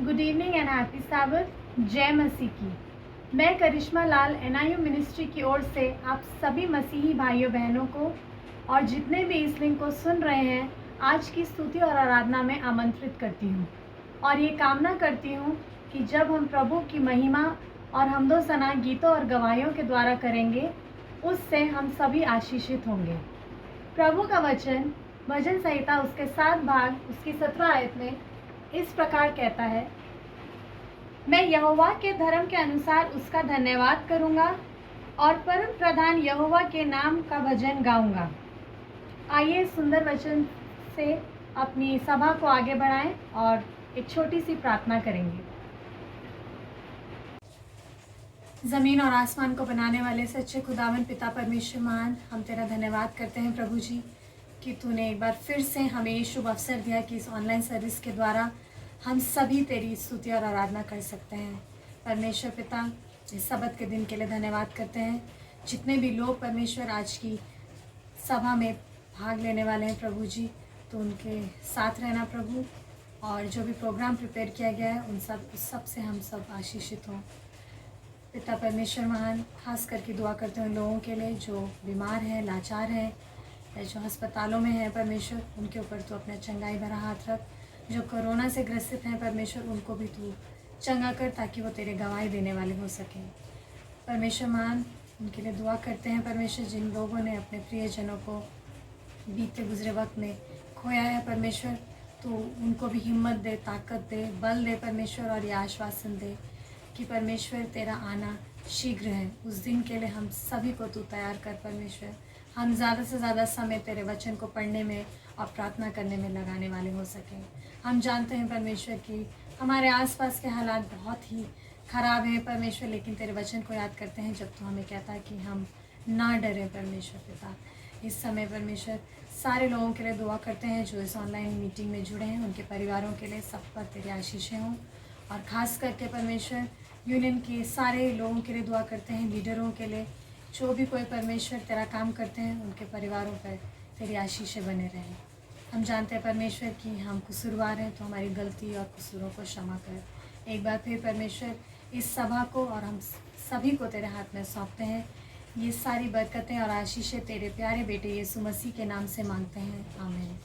Good evening and happy साबत। जय मसीह की। मैं करिश्मा लाल NIU मिनिस्ट्री की ओर से आप सभी मसीही भाइयों बहनों को और जितने भी इस लिंक को सुन रहे हैं आज की स्तुति और आराधना में आमंत्रित करती हूँ और ये कामना करती हूँ कि जब हम प्रभु की महिमा और हमदो सना गीतों और गवाहियों के द्वारा करेंगे उससे हम सभी आशीषित होंगे। प्रभु का वचन भजन संहिता उसके 7 भाग उसकी 17 आयत में इस प्रकार कहता है, मैं यहोवा के धर्म के अनुसार उसका धन्यवाद करूंगा और परम प्रधान यहोवा के नाम का भजन गाऊंगा। आइए सुंदर वचन से अपनी सभा को आगे बढ़ाएं और एक छोटी सी प्रार्थना करेंगे। ज़मीन और आसमान को बनाने वाले सच्चे खुदावन पिता परमेश्वर महान, हम तेरा धन्यवाद करते हैं प्रभु जी कि तूने एक बार फिर से हमें ये शुभ अवसर दिया कि इस ऑनलाइन सर्विस के द्वारा हम सभी तेरी स्तुति और आराधना कर सकते हैं। परमेश्वर पिता, इस सबत के दिन के लिए धन्यवाद करते हैं। जितने भी लोग परमेश्वर आज की सभा में भाग लेने वाले हैं प्रभु जी, तो उनके साथ रहना प्रभु, और जो भी प्रोग्राम प्रिपेयर किया गया है उस सब से हम सब आशीषित हों। पिता परमेश्वर महान, खास करके दुआ करते हैं उन लोगों के लिए जो बीमार हैं, लाचार हैं या जो अस्पतालों में हैं परमेश्वर, उनके ऊपर तो अपना चंगाई भरा हाथ रख। जो कोरोना से ग्रसित हैं परमेश्वर, उनको भी तू चंगा कर ताकि वो तेरे गवाही देने वाले हो सकें। परमेश्वर महान, उनके लिए दुआ करते हैं परमेश्वर जिन लोगों ने अपने प्रियजनों को बीते गुजरे वक्त में खोया है परमेश्वर, तो उनको भी हिम्मत दे, ताकत दे, बल दे परमेश्वर, और ये आश्वासन दे कि परमेश्वर तेरा आना शीघ्र है। उस दिन के लिए हम सभी को तू तैयार कर परमेश्वर। हम ज़्यादा से ज़्यादा समय तेरे वचन को पढ़ने में और प्रार्थना करने में लगाने वाले हो सकें। हम जानते हैं परमेश्वर कि हमारे आसपास के हालात बहुत ही ख़राब हैं परमेश्वर, लेकिन तेरे वचन को याद करते हैं जब तू हमें कहता है कि हम ना डरें परमेश्वर पिता। इस समय परमेश्वर सारे लोगों के लिए दुआ करते हैं जो इस ऑनलाइन मीटिंग में जुड़े हैं, उनके परिवारों के लिए सब पर तेरी आशीषें हों, और ख़ास करके परमेश्वर यूनियन के सारे लोगों के लिए दुआ करते हैं, लीडरों के लिए, जो भी कोई परमेश्वर तेरा काम करते हैं उनके परिवारों पर तेरी आशीषें बने रहें। हम जानते हैं परमेश्वर कि हम कसूरवार हैं, तो हमारी गलती और कसूरों को क्षमा कर। एक बार फिर परमेश्वर इस सभा को और हम सभी को तेरे हाथ में सौंपते हैं। ये सारी बरकतें और आशीषें तेरे प्यारे बेटे यीशु मसीह के नाम से मांगते हैं, आमीन।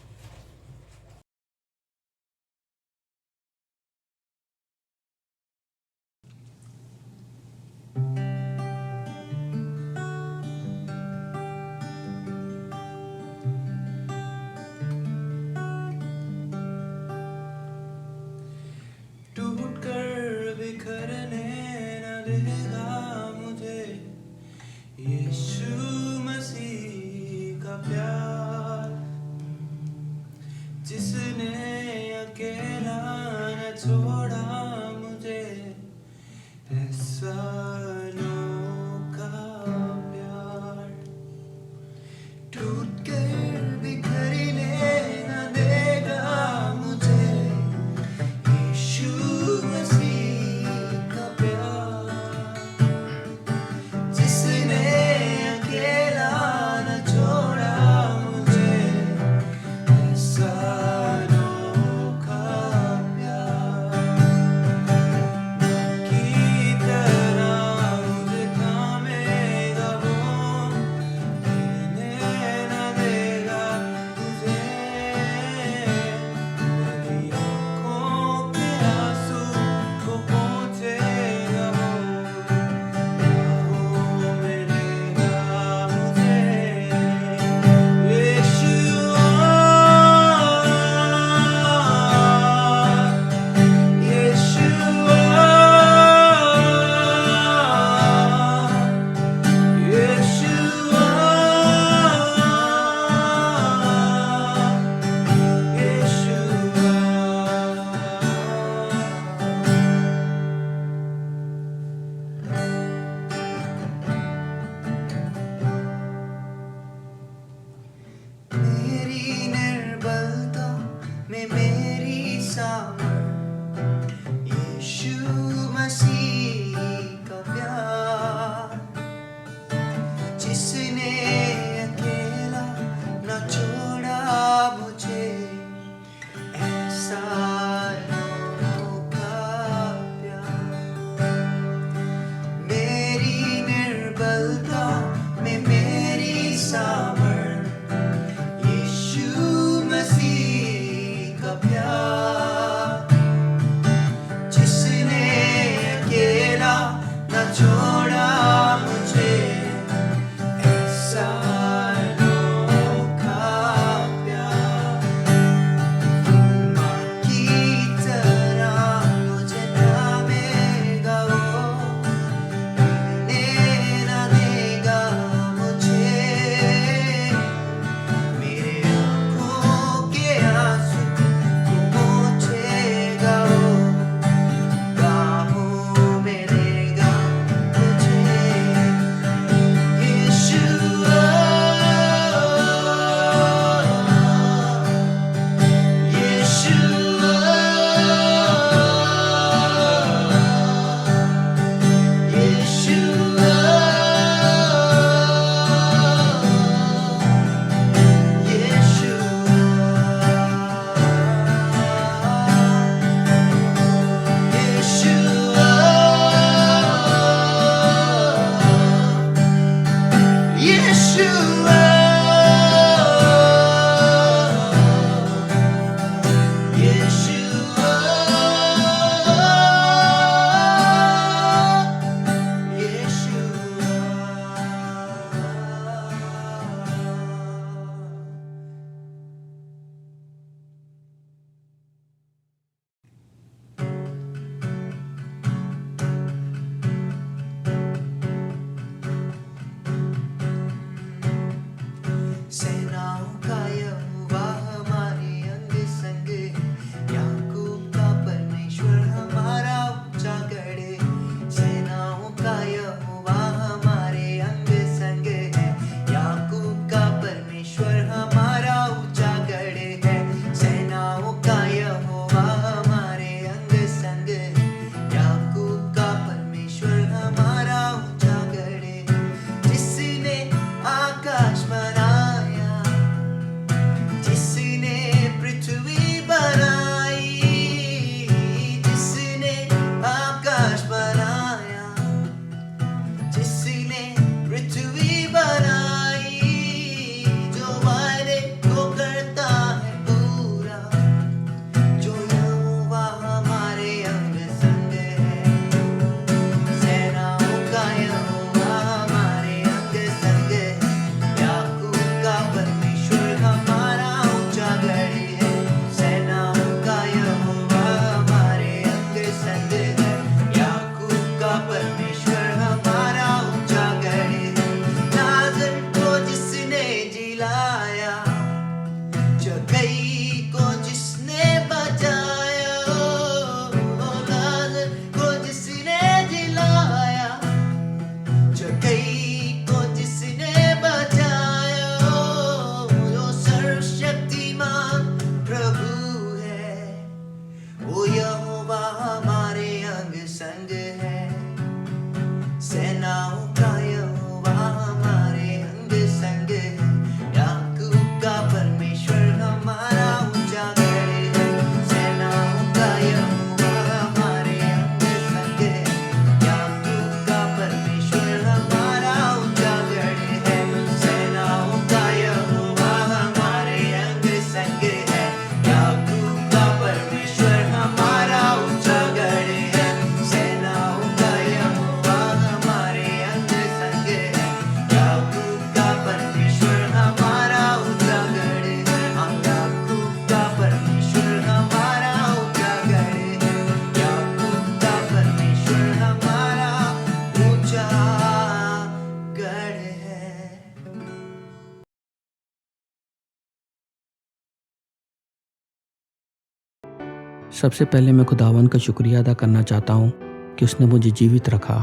सबसे पहले मैं खुदावन का शुक्रिया अदा करना चाहता हूँ कि उसने मुझे जीवित रखा।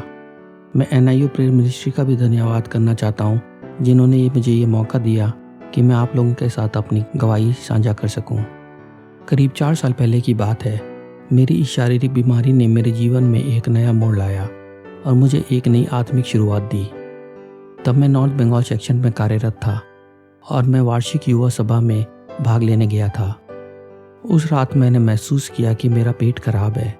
मैं NIU प्रेयर मिनिस्ट्री का भी धन्यवाद करना चाहता हूँ, जिन्होंने मुझे ये मौका दिया कि मैं आप लोगों के साथ अपनी गवाही साझा कर सकूँ। करीब 4 साल पहले की बात है। मेरी इस शारीरिक बीमारी ने मेरे जीवन में एक नया मोड़ लाया और मुझे एक नई आत्मिक शुरुआत दी। तब मैं नॉर्थ बंगाल सेक्शन में कार्यरत था और मैं वार्षिक युवा सभा में भाग लेने गया था। उस रात मैंने महसूस किया कि मेरा पेट खराब है।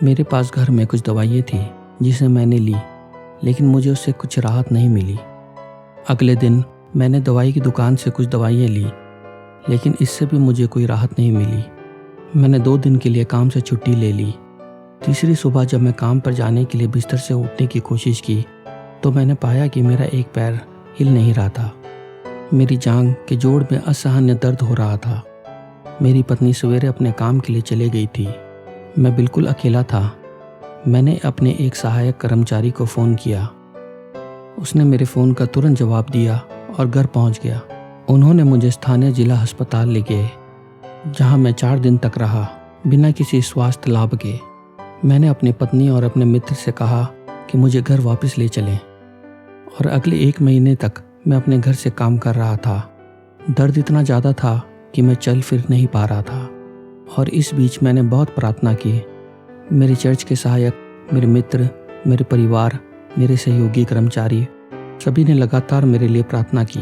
मेरे पास घर में कुछ दवाइयाँ थी जिसे मैंने ली, लेकिन मुझे उससे कुछ राहत नहीं मिली। अगले दिन मैंने दवाई की दुकान से कुछ दवाइयाँ ली, लेकिन इससे भी मुझे कोई राहत नहीं मिली। मैंने 2 दिन के लिए काम से छुट्टी ले ली। तीसरी सुबह जब मैं काम पर जाने के लिए बिस्तर से उठने की कोशिश की तो मैंने पाया कि मेरा एक पैर हिल नहीं रहा था। मेरी जांघ के जोड़ में असहनीय दर्द हो रहा था। मेरी पत्नी सवेरे अपने काम के लिए चली गई थी। मैं बिल्कुल अकेला था। मैंने अपने एक सहायक कर्मचारी को फ़ोन किया। उसने मेरे फ़ोन का तुरंत जवाब दिया और घर पहुंच गया। उन्होंने मुझे स्थानीय जिला अस्पताल ले गए, जहां मैं 4 दिन तक रहा बिना किसी स्वास्थ्य लाभ के। मैंने अपनी पत्नी और अपने मित्र से कहा कि मुझे घर वापस ले चलें, और अगले 1 महीने तक मैं अपने घर से काम कर रहा था। दर्द इतना ज़्यादा था कि मैं चल फिर नहीं पा रहा था, और इस बीच मैंने बहुत प्रार्थना की। मेरे चर्च के सहायक, मेरे मित्र, मेरे परिवार, मेरे सहयोगी कर्मचारी सभी ने लगातार मेरे लिए प्रार्थना की।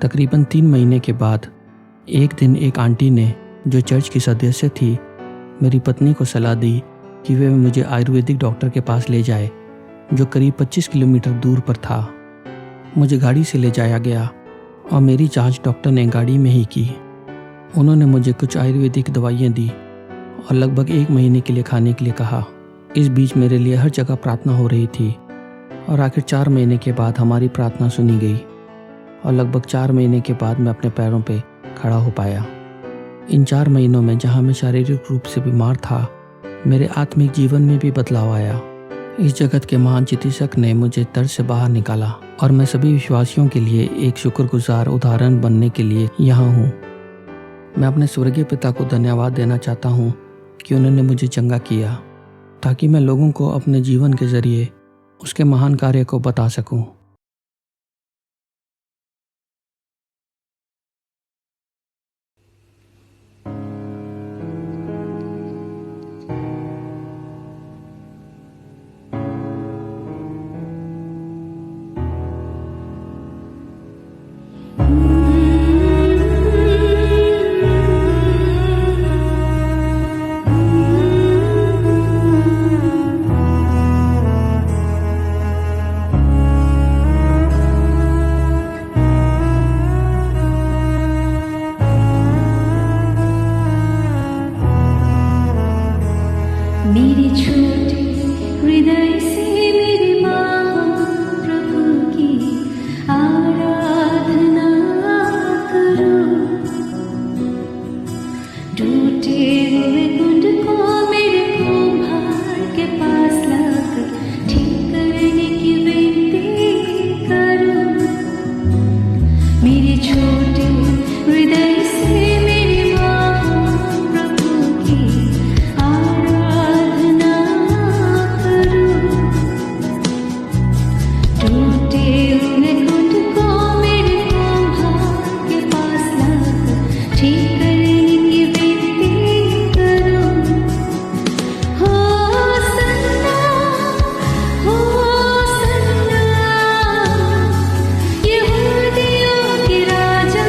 तकरीबन 3 महीने के बाद एक दिन एक आंटी ने, जो चर्च की सदस्य थी, मेरी पत्नी को सलाह दी कि वे मुझे आयुर्वेदिक डॉक्टर के पास ले जाए, जो करीब 25 किलोमीटर दूर पर था। मुझे गाड़ी से ले जाया गया और मेरी जांच डॉक्टर ने गाड़ी में ही की। उन्होंने मुझे कुछ आयुर्वेदिक दवाइयाँ दी और लगभग 1 महीने के लिए खाने के लिए कहा। इस बीच मेरे लिए हर जगह प्रार्थना हो रही थी, और आखिर 4 महीने के बाद हमारी प्रार्थना सुनी गई और लगभग 4 महीने के बाद मैं अपने पैरों पे खड़ा हो पाया। इन 4 महीनों में जहाँ मैं शारीरिक रूप से बीमार था, मेरे आत्मिक जीवन में भी बदलाव आया। इस जगत के महान चिकित्सक ने मुझे दर्द से बाहर निकाला, और मैं सभी विश्वासियों के लिए एक शुक्रगुजार उदाहरण बनने के लिए यहाँ हूँ। मैं अपने स्वर्गीय पिता को धन्यवाद देना चाहता हूँ कि उन्होंने मुझे चंगा किया, ताकि मैं लोगों को अपने जीवन के जरिए उसके महान कार्य को बता सकूँ। मेरे छोटे हृदय से मेरे महाप्रभु की आराधना करो। टूटे हुए कुंड को मेरे कुम्हार के पास लाकर ठीक करने की विनती करो। मेरे छोटे हृदय से मेरे महाप्रभु की आराधना करो। टूटे हुए कुंड को मेरे कुम्हार के पास लाकर ठीक करने की विनती करो। होसन्ना, होसन्ना, यहूदियों के राजा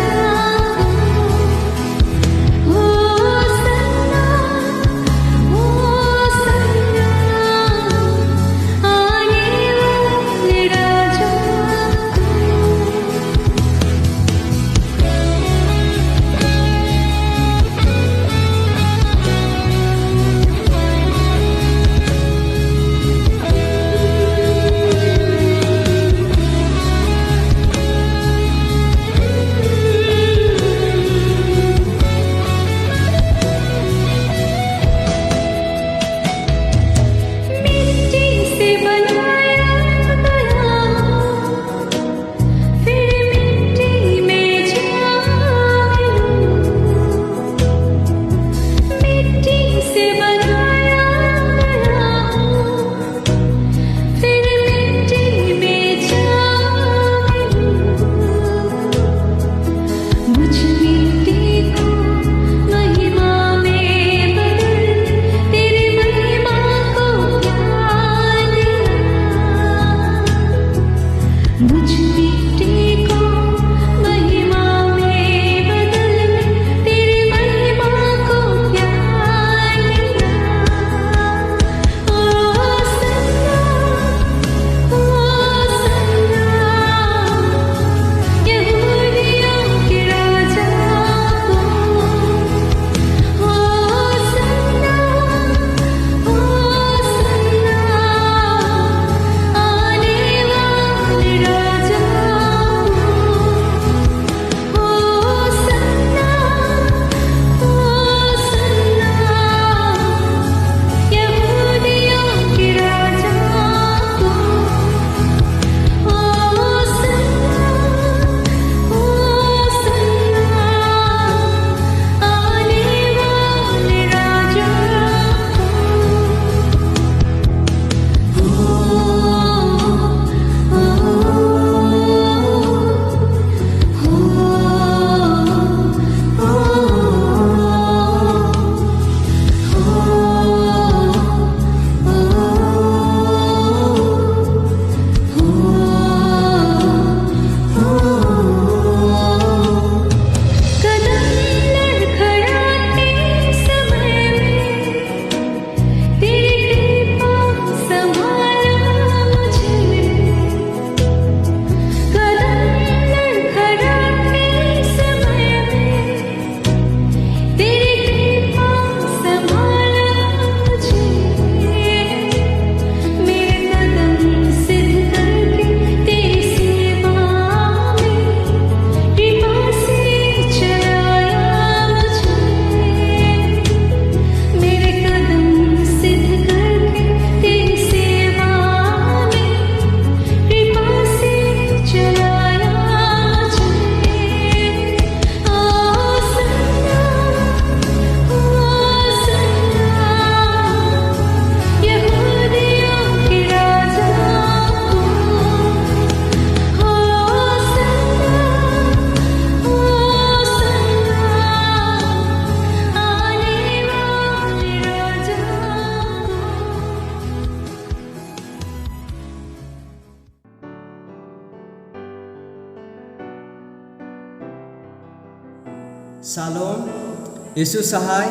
शालोम। यीशु सहाय,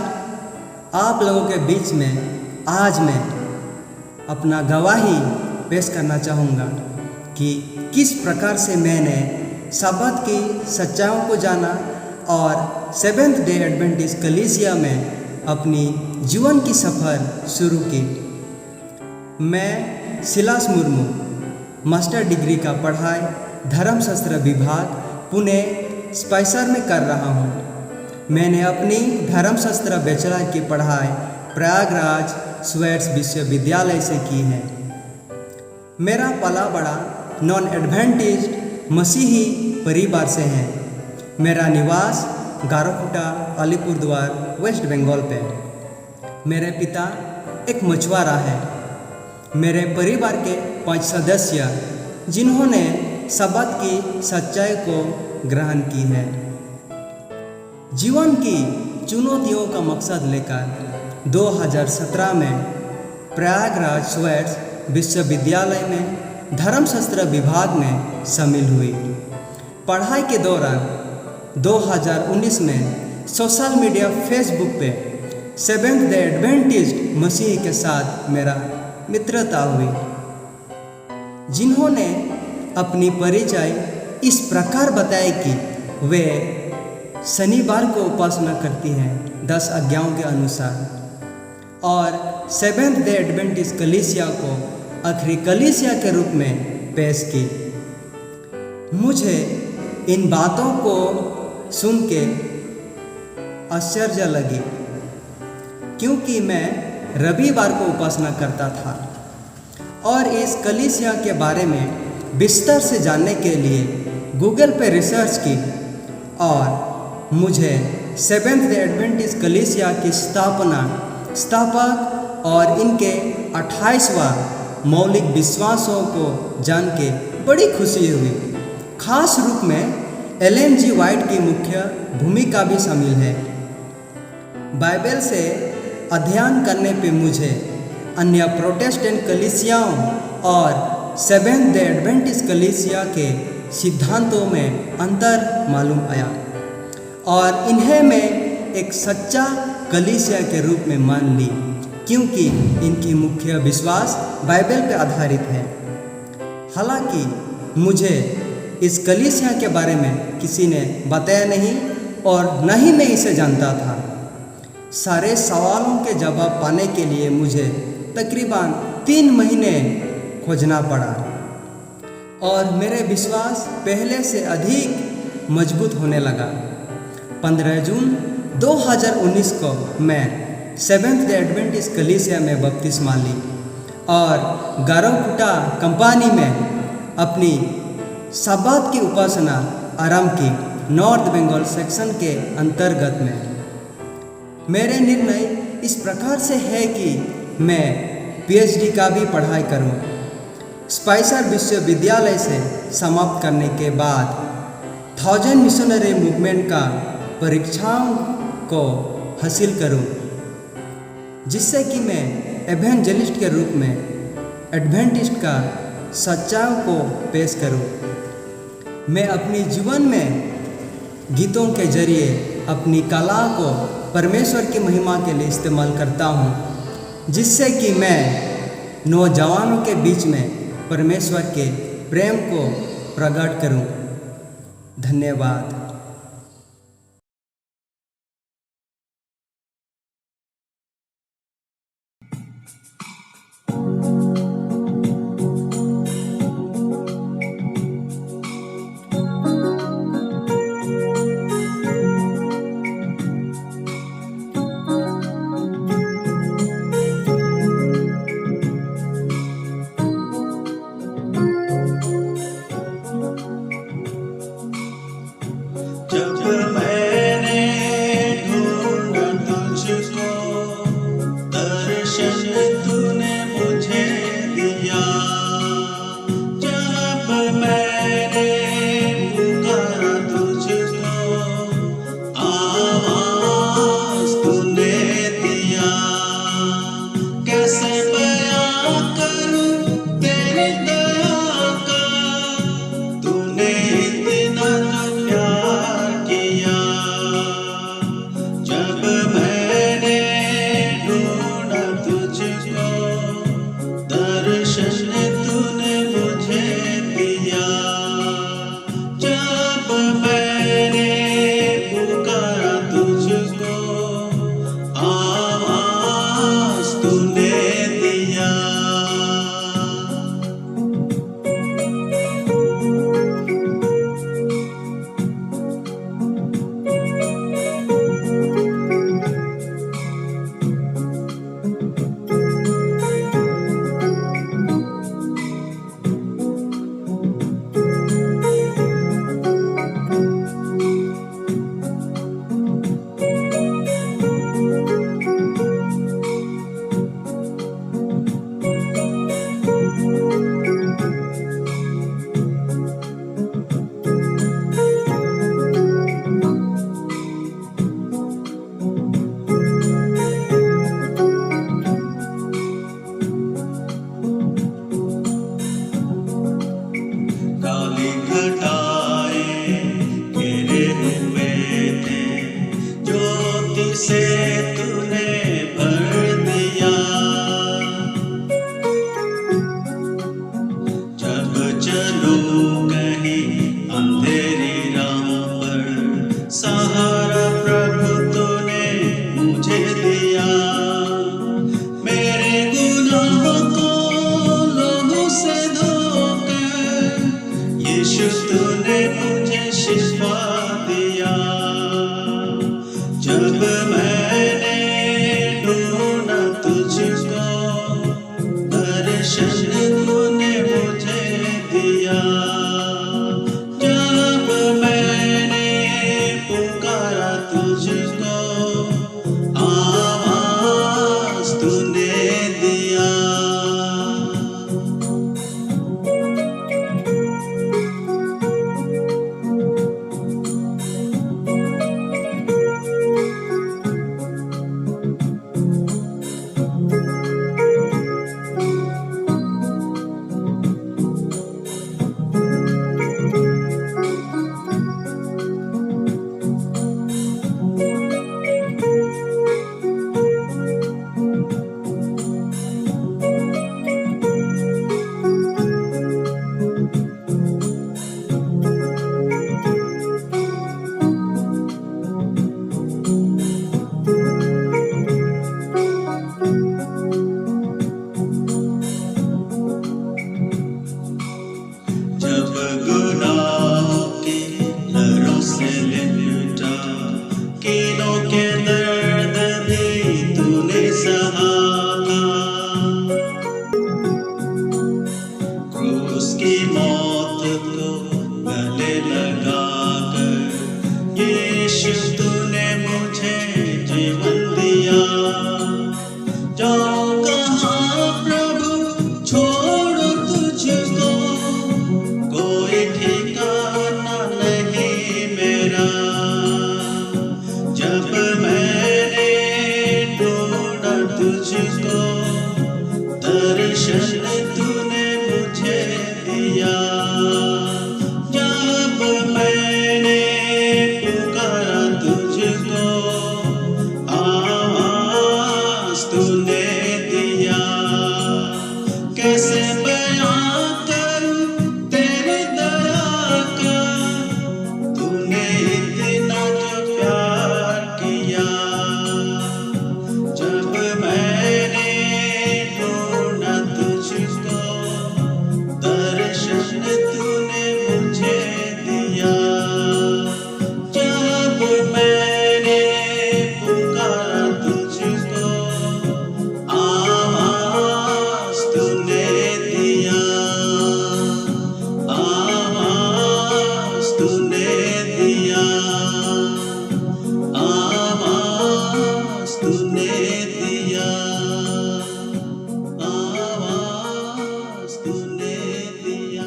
आप लोगों के बीच में आज मैं अपना गवाही पेश करना चाहूँगा कि किस प्रकार से मैंने सब्बात की सच्चाइयों को जाना और सेवेंथ डे एडवेंटिस्ट कलीसिया में अपनी जीवन की सफ़र शुरू की। मैं सिलास मुर्मू मास्टर डिग्री का पढ़ाई धर्मशास्त्र विभाग पुणे स्पाइसर में कर रहा हूँ। मैंने अपनी धर्मशास्त्र बैचलर की पढ़ाई प्रयागराज स्वेट्स विश्वविद्यालय से की है। मेरा पला बड़ा नॉन एडवेंटिस्ट मसीही परिवार से है। मेरा निवास गारोकुटा अलीपुरद्वार वेस्ट बंगाल पे। मेरे पिता एक मछुआरा है। मेरे परिवार के 5 सदस्य जिन्होंने सब्बात की सच्चाई को ग्रहण की है। जीवन की चुनौतियों का मकसद लेकर 2017 में प्रयागराज स्वेट्स विश्वविद्यालय में धर्मशास्त्र विभाग में शामिल हुई। पढ़ाई के दौरान 2019 में सोशल मीडिया फेसबुक पे सेवेंथ डे एडवेंटिस्ट मसीह के साथ मेरा मित्रता हुई, जिन्होंने अपनी परिचय इस प्रकार बताया कि वे शनिवार को उपासना करती हैं 10 आज्ञाओं के अनुसार और सेवेंथ डे एडवेंटिस्ट कलीसिया को आखिरी कलीसिया के रूप में पेश की। मुझे इन बातों को सुन के आश्चर्य लगी, क्योंकि मैं रविवार को उपासना करता था और इस कलीसिया के बारे में विस्तार से जानने के लिए गूगल पे रिसर्च की और मुझे सेवेंथ डे एडवेंटिस्ट कलीसिया की स्थापक और इनके 28वां मौलिक विश्वासों को जान के बड़ी खुशी हुई। खास रूप में एलेन जी वाइट की मुख्य भूमिका भी शामिल है। बाइबल से अध्ययन करने पे मुझे अन्य प्रोटेस्टेंट कलीसियाओं और सेवेंथ डे एडवेंटिस्ट कलीसिया के सिद्धांतों में अंतर मालूम आया और इन्हें मैं एक सच्चा कलीसिया के रूप में मान ली, क्योंकि इनकी मुख्य विश्वास बाइबल पर आधारित है। हालांकि मुझे इस कलीसिया के बारे में किसी ने बताया नहीं और न ही मैं इसे जानता था। सारे सवालों के जवाब पाने के लिए मुझे तकरीबन 3 महीने खोजना पड़ा और मेरे विश्वास पहले से अधिक मजबूत होने लगा। 15 जून 2019 को मैं सेवेंथ डे एडवेंटिस्ट कलीसिया में बपतिस्मा ली और गारोकुटा कंपनी में अपनी सब्बात की उपासना आरंभ की, नॉर्थ बंगाल सेक्शन के अंतर्गत में। मेरे निर्णय इस प्रकार से है कि मैं पीएचडी का भी पढ़ाई करूं। स्पाइसर विश्वविद्यालय से समाप्त करने के बाद 1000 मिशनरी मूवमेंट का परीक्षाओं को हासिल करूं, जिससे कि मैं एवेंजलिस्ट के रूप में एडवेंटिस्ट का सच्चाइयों को पेश करूं। मैं अपने जीवन में गीतों के जरिए अपनी कला को परमेश्वर की महिमा के लिए इस्तेमाल करता हूं, जिससे कि मैं नौजवानों के बीच में परमेश्वर के प्रेम को प्रकट करूं। धन्यवाद। तूने इतना जो प्यार किया। ले लुटा, कीलों के दर्द भी तूने सहा था। क्रूस की मौत को गले लगाकर यीशु तूने मुझे जीवन दिया। जाऊं कहाँ प्रभु छोड़ो तुझको, कोई ठिकाना नहीं मेरा। जब मैंने ढूंढा तुझको, दर्शन तूने मुझे दिया। जब मैंने पुकारा तुझको, आवाज तूने दिया। कैसे बयां करूं तेरी दया का, तूने इतना जो प्यार किया। जब मैंने ढूंढा तुझको, दर्शन तूने मुझे दिया। जब मैंने पुकारा तुझको, आवाज तूने दिया। आवाज तूने दिया। आवाज तूने दिया। आवाज तूने दिया।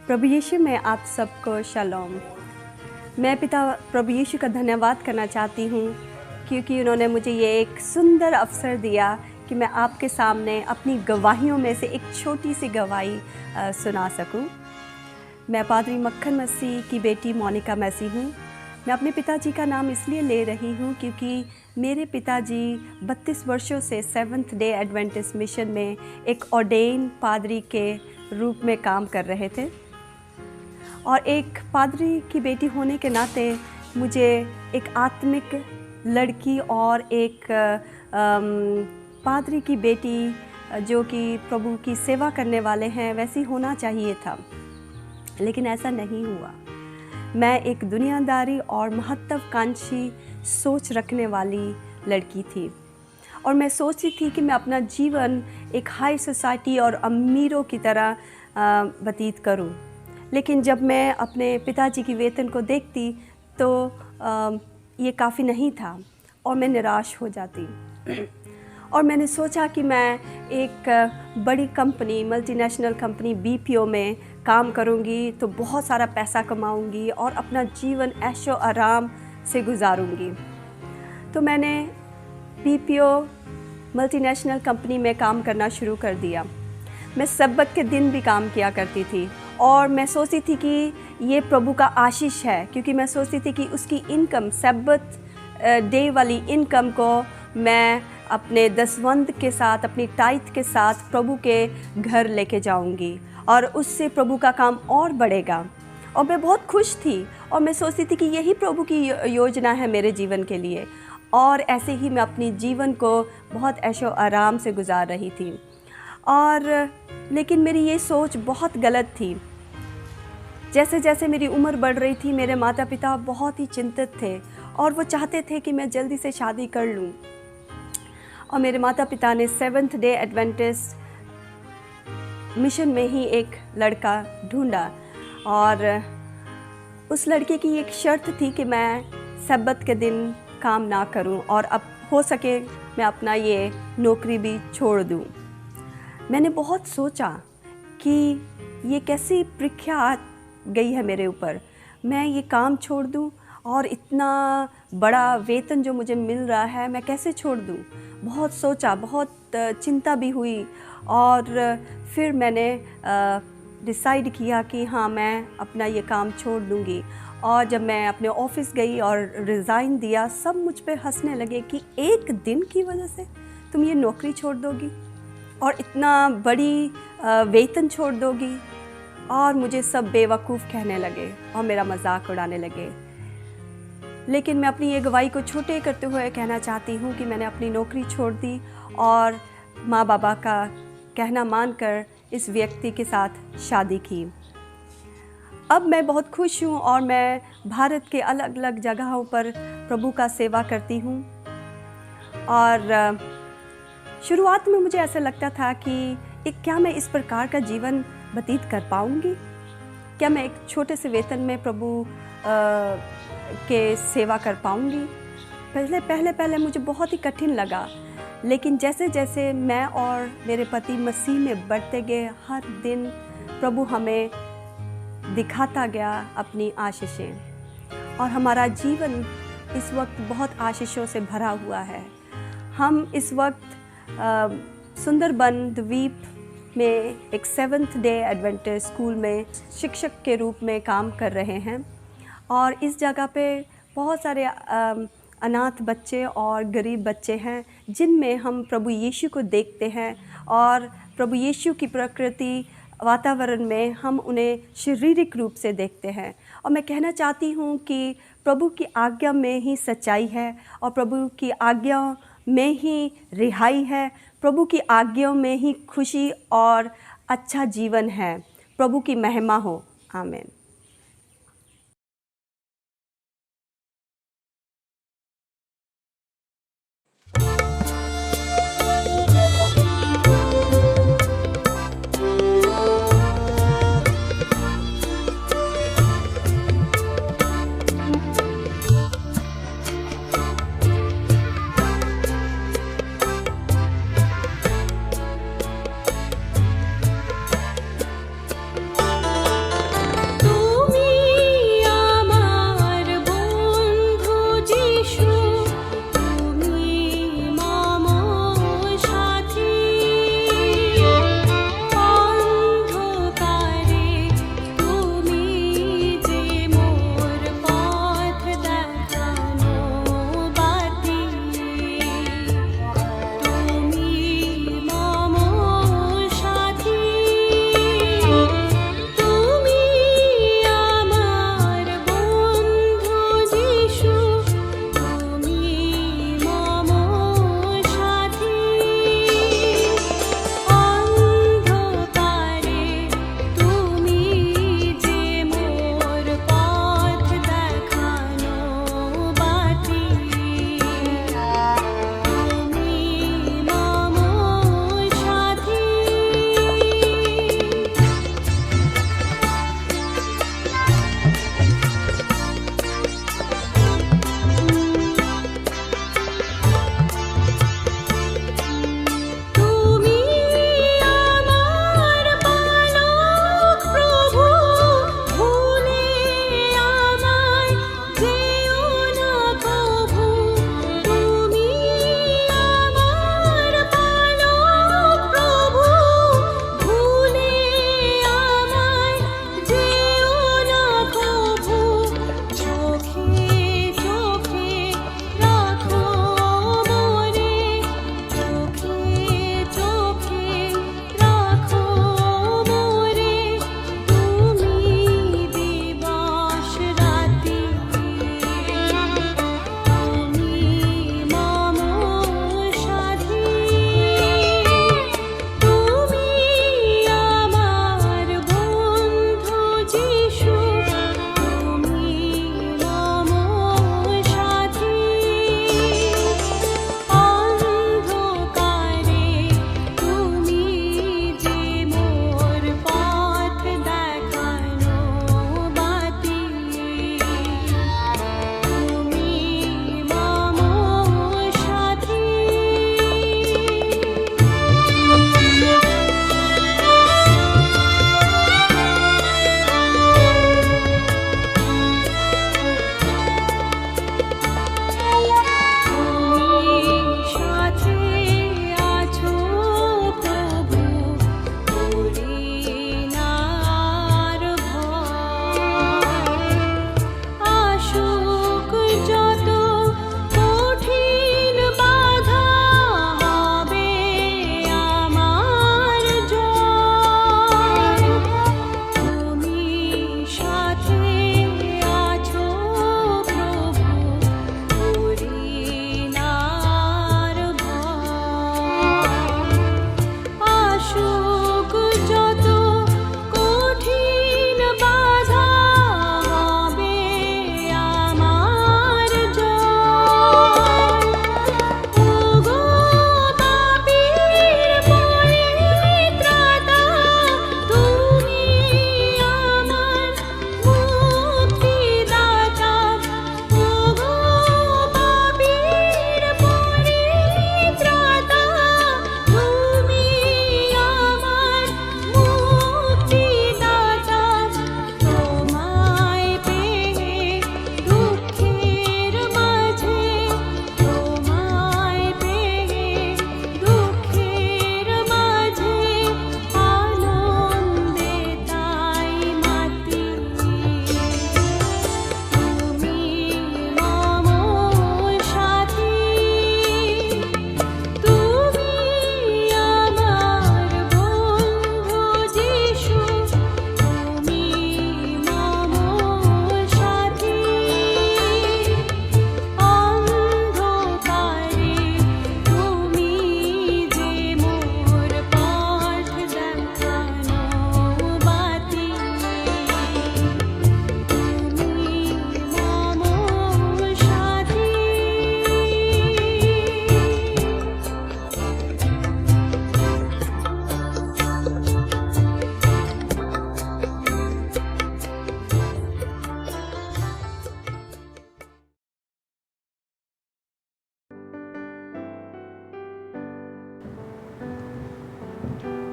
प्रभु यीशु में आप सबको शलोम। मैं पिता प्रभु यीशु का धन्यवाद करना चाहती हूँ क्योंकि उन्होंने मुझे ये एक सुंदर अवसर दिया कि मैं आपके सामने अपनी गवाहियों में से एक छोटी सी गवाही सुना सकूँ। मैं पादरी मक्खन मसीह की बेटी मोनिका मसीह हूँ। मैं अपने पिताजी का नाम इसलिए ले रही हूँ क्योंकि मेरे पिताजी 32 वर्षों से सेवन्थ डे एडवेंटिस्ट मिशन में एक ऑर्डेन पादरी के रूप में काम कर रहे थे और एक पादरी की बेटी होने के नाते मुझे एक आत्मिक लड़की और एक पादरी की बेटी जो कि प्रभु की सेवा करने वाले हैं वैसी होना चाहिए था, लेकिन ऐसा नहीं हुआ। मैं एक दुनियादारी और महत्वाकांक्षी सोच रखने वाली लड़की थी और मैं सोचती थी कि मैं अपना जीवन एक हाई सोसाइटी और अमीरों की तरह व्यतीत करूं। लेकिन जब मैं अपने पिताजी की वेतन को देखती तो ये काफ़ी नहीं था और मैं निराश हो जाती और मैंने सोचा कि मैं एक बड़ी कंपनी मल्टीनेशनल कंपनी BPO में काम करूंगी तो बहुत सारा पैसा कमाऊंगी और अपना जीवन ऐशो आराम से गुजारूंगी। तो मैंने BPO मल्टीनेशनल कंपनी में काम करना शुरू कर दिया। मैं सब्बत के दिन भी काम किया करती थी और मैं सोचती थी कि ये प्रभु का आशीष है, क्योंकि मैं सोचती थी कि उसकी इनकम सब्बत डे वाली इनकम को मैं अपने दसवंध के साथ अपनी टाइथ के साथ प्रभु के घर लेके जाऊंगी और उससे प्रभु का काम और बढ़ेगा। और मैं बहुत खुश थी और मैं सोचती थी कि यही प्रभु की योजना है मेरे जीवन के लिए और ऐसे ही मैं अपनी जीवन को बहुत ऐशो आराम से गुजार रही थी। और लेकिन मेरी ये सोच बहुत गलत थी। जैसे जैसे मेरी उम्र बढ़ रही थी मेरे माता पिता बहुत ही चिंतित थे और वो चाहते थे कि मैं जल्दी से शादी कर लूँ। और मेरे माता पिता ने सेवन्थ डे एडवेंटिस्ट मिशन में ही एक लड़का ढूंढा और उस लड़के की एक शर्त थी कि मैं सब्बत के दिन काम ना करूं और अब हो सके मैं अपना ये नौकरी भी छोड़ दूं। मैंने बहुत सोचा कि ये कैसी परीक्षा आ गई है मेरे ऊपर, मैं ये काम छोड़ दूं और इतना बड़ा वेतन जो मुझे मिल रहा है मैं कैसे छोड़ दूं। बहुत सोचा, बहुत चिंता भी हुई और फिर मैंने डिसाइड किया कि हाँ मैं अपना ये काम छोड़ दूंगी। और जब मैं अपने ऑफिस गई और रिज़ाइन दिया सब मुझ पे हंसने लगे कि एक दिन की वजह से तुम ये नौकरी छोड़ दोगी और इतना बड़ी वेतन छोड़ दोगी। और मुझे सब बेवकूफ़ कहने लगे और मेरा मजाक उड़ाने लगे। लेकिन मैं अपनी ये गवाही को छोटे करते हुए कहना चाहती हूँ कि मैंने अपनी नौकरी छोड़ दी और माँ बाबा का कहना मानकर इस व्यक्ति के साथ शादी की। अब मैं बहुत खुश हूँ और मैं भारत के अलग अलग जगहों पर प्रभु का सेवा करती हूँ। और शुरुआत में मुझे ऐसा लगता था कि क्या मैं इस प्रकार का जीवन व्यतीत कर पाऊँगी? क्या मैं एक छोटे से वेतन में प्रभु के सेवा कर पाऊँगी? पहले मुझे बहुत ही कठिन लगा, लेकिन जैसे जैसे मैं और मेरे पति मसीह में बढ़ते गए, हर दिन प्रभु हमें दिखाता गया अपनी आशीषें, और हमारा जीवन इस वक्त बहुत आशीषों से भरा हुआ है। हम इस वक्त सुंदरबन द्वीप में एक 7th डे एडवेंटिस्ट स्कूल में शिक्षक के रूप में काम कर रहे हैं, और इस जगह पे बहुत सारे अनाथ बच्चे और गरीब बच्चे हैं जिनमें हम प्रभु यीशु को देखते हैं, और प्रभु यीशु की प्रकृति वातावरण में हम उन्हें शारीरिक रूप से देखते हैं। और मैं कहना चाहती हूँ कि प्रभु की आज्ञा में ही सच्चाई है, और प्रभु की आज्ञा में ही रिहाई है, प्रभु की आज्ञाओं में ही खुशी और अच्छा जीवन है। प्रभु की महिमा हो। आमीन। तू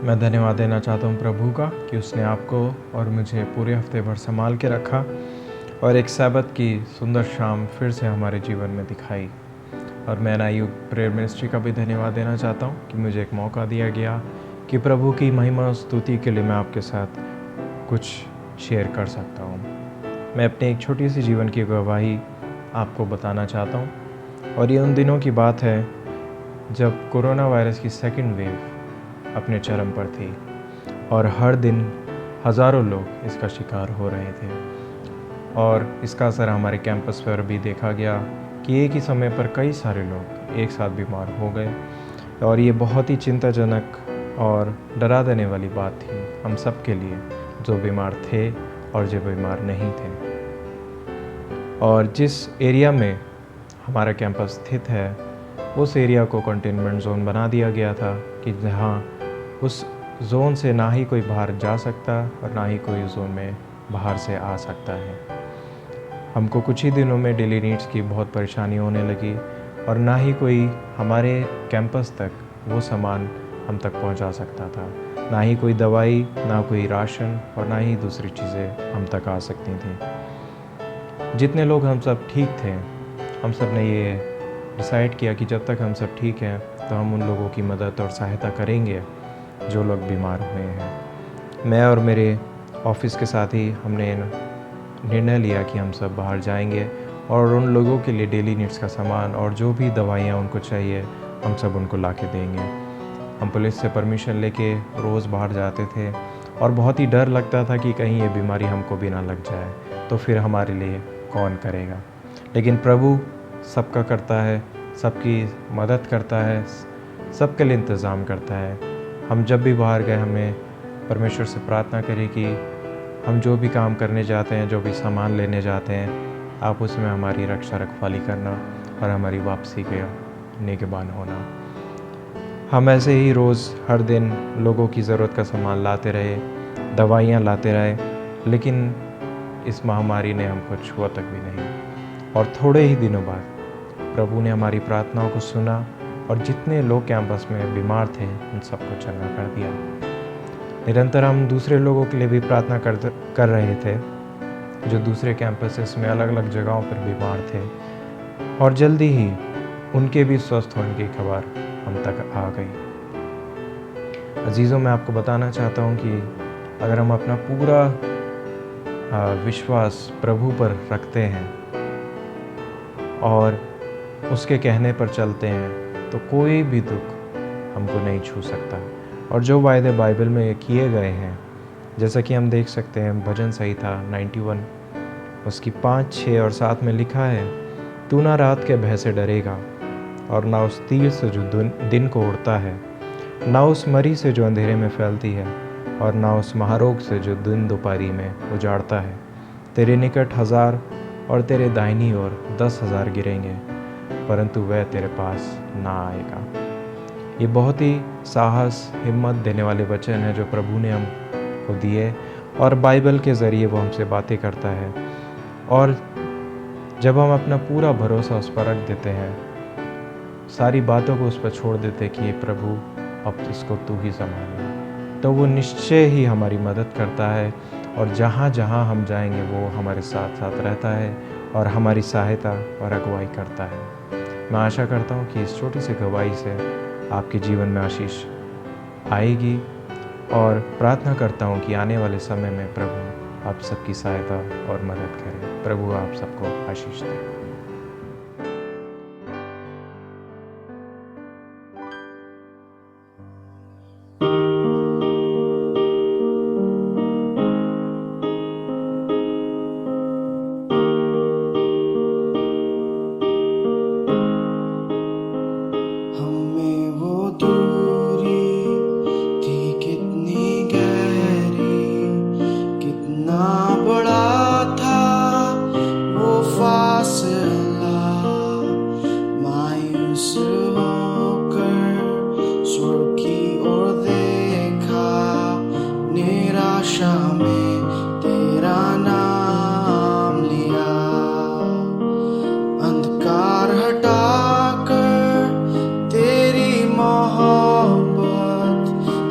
मैं धन्यवाद देना चाहता हूँ प्रभु का कि उसने आपको और मुझे पूरे हफ्ते भर संभाल के रखा और एक सब्त की सुंदर शाम फिर से हमारे जीवन में दिखाई। और मैं NIU प्रेयर मिनिस्ट्री का भी धन्यवाद देना चाहता हूँ कि मुझे एक मौका दिया गया कि प्रभु की महिमा और स्तुति के लिए मैं आपके साथ कुछ शेयर कर सकता हूँ। मैं अपनी एक छोटी सी जीवन की गवाही आपको बताना चाहता हूँ। और ये उन दिनों की बात है जब कोरोना वायरस की सेकंड वेव अपने चरम पर थी और हर दिन हज़ारों लोग इसका शिकार हो रहे थे। और इसका असर हमारे कैंपस पर भी देखा गया कि एक ही समय पर कई सारे लोग एक साथ बीमार हो गए। और ये बहुत ही चिंताजनक और डरा देने वाली बात थी हम सब के लिए, जो बीमार थे और जो बीमार नहीं थे। और जिस एरिया में हमारा कैंपस स्थित है उस एरिया को कंटेनमेंट जोन बना दिया गया था कि जहाँ उस जोन से ना ही कोई बाहर जा सकता और ना ही कोई उस जोन में बाहर से आ सकता है। हमको कुछ ही दिनों में डेली नीड्स की बहुत परेशानी होने लगी और ना ही कोई हमारे कैंपस तक वो सामान हम तक पहुंचा सकता था, ना ही कोई दवाई, ना कोई राशन और ना ही दूसरी चीज़ें हम तक आ सकती थी। जितने लोग हम सब ठीक थे, हम सब ने ये डिसाइड किया कि जब तक हम सब ठीक हैं तो हम उन लोगों की मदद और सहायता करेंगे जो लोग बीमार हुए हैं। मैं और मेरे ऑफिस के साथी हमने निर्णय लिया कि हम सब बाहर जाएंगे और उन लोगों के लिए डेली नीड्स का सामान और जो भी दवाइयाँ उनको चाहिए हम सब उनको ला के देंगे। हम पुलिस से परमिशन लेके रोज़ बाहर जाते थे और बहुत ही डर लगता था कि कहीं ये बीमारी हमको भी ना लग जाए तो फिर हमारे लिए कौन करेगा। लेकिन प्रभु सबका करता है, सबकी मदद करता है, सबके लिए इंतज़ाम करता है। हम जब भी बाहर गए हमें परमेश्वर से प्रार्थना करें कि हम जो भी काम करने जाते हैं, जो भी सामान लेने जाते हैं, आप उसमें हमारी रक्षा रखवाली करना और हमारी वापसी के निगहबान होना। हम ऐसे ही रोज़ हर दिन लोगों की ज़रूरत का सामान लाते रहे, दवाइयाँ लाते रहे, लेकिन इस महामारी ने हमको छुआ तक भी नहीं। और थोड़े ही दिनों बाद प्रभु ने हमारी प्रार्थनाओं को सुना और जितने लोग कैंपस में बीमार थे उन सबको चंगा कर दिया। निरंतर हम दूसरे लोगों के लिए भी प्रार्थना कर रहे थे जो दूसरे कैंपसेस में अलग अलग जगहों पर बीमार थे और जल्दी ही उनके भी स्वस्थ होने की खबर हम तक आ गई। अजीज़ों, मैं आपको बताना चाहता हूँ कि अगर हम अपना पूरा विश्वास प्रभु पर रखते हैं और उसके कहने पर चलते हैं तो कोई भी दुख हमको नहीं छू सकता। और जो वायदे बाइबल में किए गए हैं, जैसा कि हम देख सकते हैं भजन संहिता 91 उसकी 5, 6 और 7 में लिखा है, तू ना रात के भय से डरेगा और ना उस तीर से जो दिन को उड़ता है, ना उस मरी से जो अंधेरे में फैलती है और ना उस महारोग से जो दिन दोपहरी में उजाड़ता है। तेरे निकट 1000 और तेरे दाहिनी ओर 10,000 गिरेंगे परंतु वह तेरे पास ना आएगा। ये बहुत ही साहस, हिम्मत देने वाले वचन है जो प्रभु ने हमको दिए और बाइबल के ज़रिए वो हमसे बातें करता है। और जब हम अपना पूरा भरोसा उस पर रख देते हैं, सारी बातों को उस पर छोड़ देते कि ये प्रभु अब इसको तू ही संभालना, तो वो निश्चय ही हमारी मदद करता है और जहाँ जहाँ हम जाएंगे वो हमारे साथ साथ रहता है और हमारी सहायता और अगुवाई करता है। मैं आशा करता हूँ कि इस छोटी सी गवाही से आपके जीवन में आशीष आएगी और प्रार्थना करता हूँ कि आने वाले समय में प्रभु आप सबकी सहायता और मदद करें। प्रभु आप सबको आशीष दे।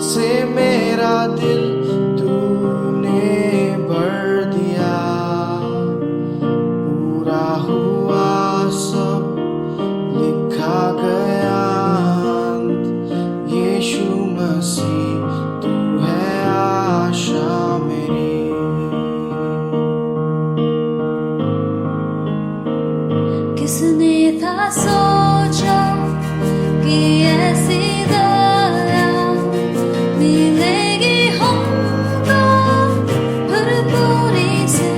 से मसीह तू है आशा मेरी। किसने था सोचा कि ऐसी दया मिलेगी हमको भरपूरी से।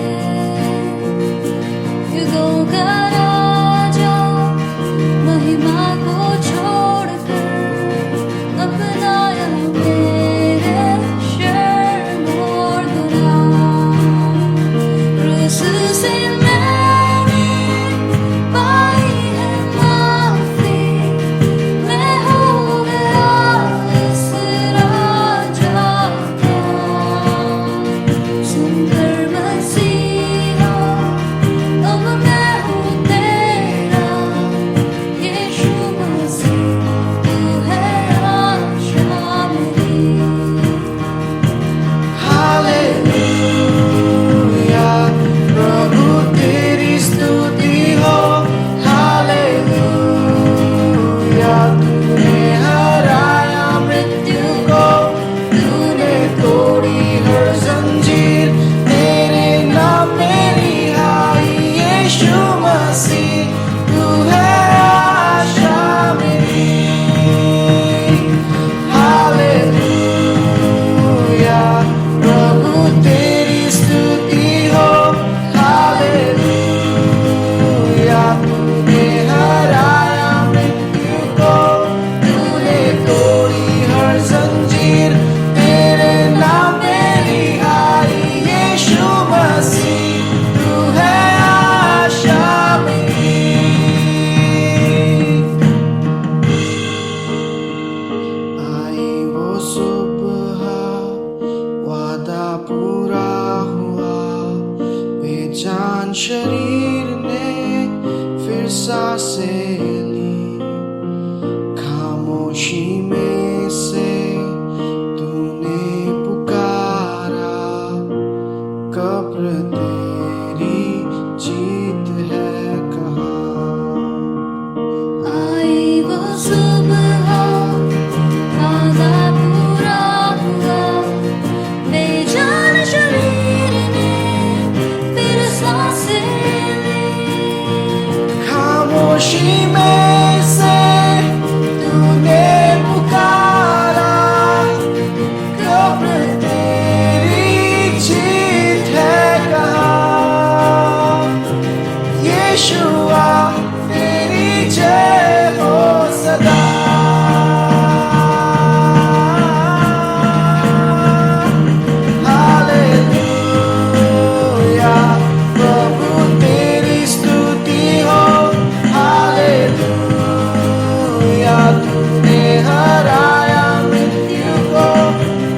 युगों का राजा महिमा को छोड़कर अपनाया मेरे शर्म और गुनाह। क्रूस से मैंने पाई है माफी, मैं हो गया इस राजा का। सुनकर मसीहा अब मैं हूँ तेरा, यीशु मसीह तू है आशा मेरी। हालेलुया प्रभु तेरी स्तुति हो। हालेलुया तूने हराया मृत्यु को, तूने तोड़ी हर जंजीर, तेरे नाम मेरी हाई यीशु मसीह तू है आशा मेरी। हालेलुया प्रभु तेरी स्तुति हो। हालेलुया तूने हराया मृत्यु को, तूने तोड़ी हर जंजीर, तेरे नाम मेरी आई यीशु मसीह तू है आशा मेरी। आई वो सुबह वादा पूरा हुआ, बेजान शरीर ने फिर सांसें ली। खामोशी में से तूने पुकारा, कब्र तेरी जीत है कहाँ। आई वो सुबह वादा पूरा हुआ, बेजान शरीर ने फिर सांसें ली। खामोशी में से तूने पुकारा, कब्र तेरी जीत है कहाँ। यीशुआ तेरी जय हो सदा। हालेलुया प्रभु तेरी स्तुति हो। हालेलुया तूने हराया मृत्यु को,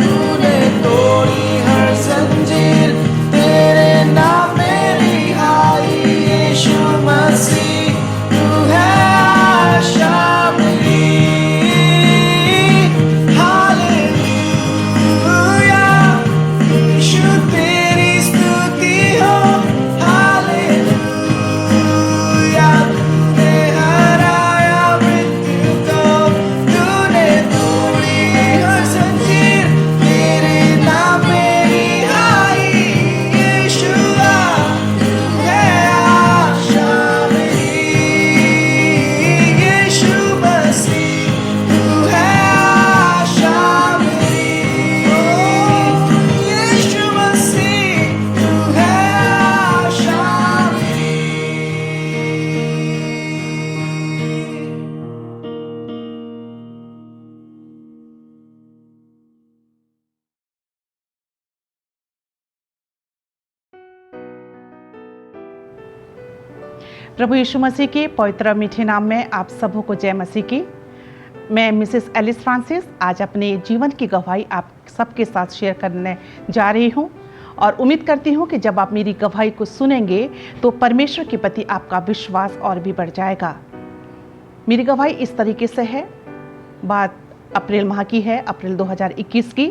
तूने तोड़ी हर जंजीर, तेरे नाम मेरी आई यीशु मसीह तू है आशा मेरी। हालेलुया यीशु तेरी स्तुति हो। हालेलुया तूने हराया मृत्यु को, तूने तोड़ी हर जंजीर, तेरे नाम मेरी आई यीशुआ तू है आशा मेरी। यीशु मसीह तू है आशा मेरी। यीशु मसीह तू है आशा मेरी। प्रभु यीशु मसीह के पवित्र मीठे नाम में आप सबों को जय मसीह की। मैं मिसेस एलिस फ्रांसिस आज अपने जीवन की गवाही आप सबके साथ शेयर करने जा रही हूँ और उम्मीद करती हूँ कि जब आप मेरी गवाही को सुनेंगे तो परमेश्वर के प्रति आपका विश्वास और भी बढ़ जाएगा। मेरी गवाही इस तरीके से है। बात अप्रैल माह की है, अप्रैल 2021 की।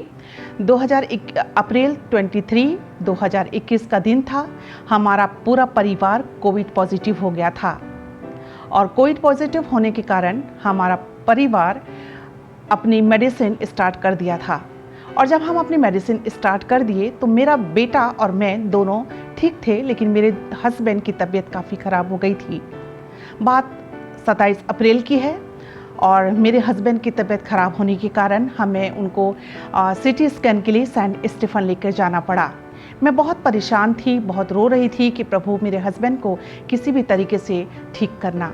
अप्रैल 23, 2021 का दिन था। हमारा पूरा परिवार कोविड पॉजिटिव हो गया था और कोविड पॉजिटिव होने के कारण हमारा परिवार अपनी मेडिसिन स्टार्ट कर दिया था। और जब हम अपनी मेडिसिन स्टार्ट कर दिए तो मेरा बेटा और मैं दोनों ठीक थे, लेकिन मेरे हस्बैंड की तबीयत काफ़ी ख़राब हो गई थी। बात 27 अप्रैल की है और मेरे हस्बैंड की तबीयत ख़राब होने के कारण हमें उनको सिटी स्कैन के लिए सेंट स्टीफन लेकर जाना पड़ा। मैं बहुत परेशान थी, बहुत रो रही थी कि प्रभु मेरे हस्बैंड को किसी भी तरीके से ठीक करना।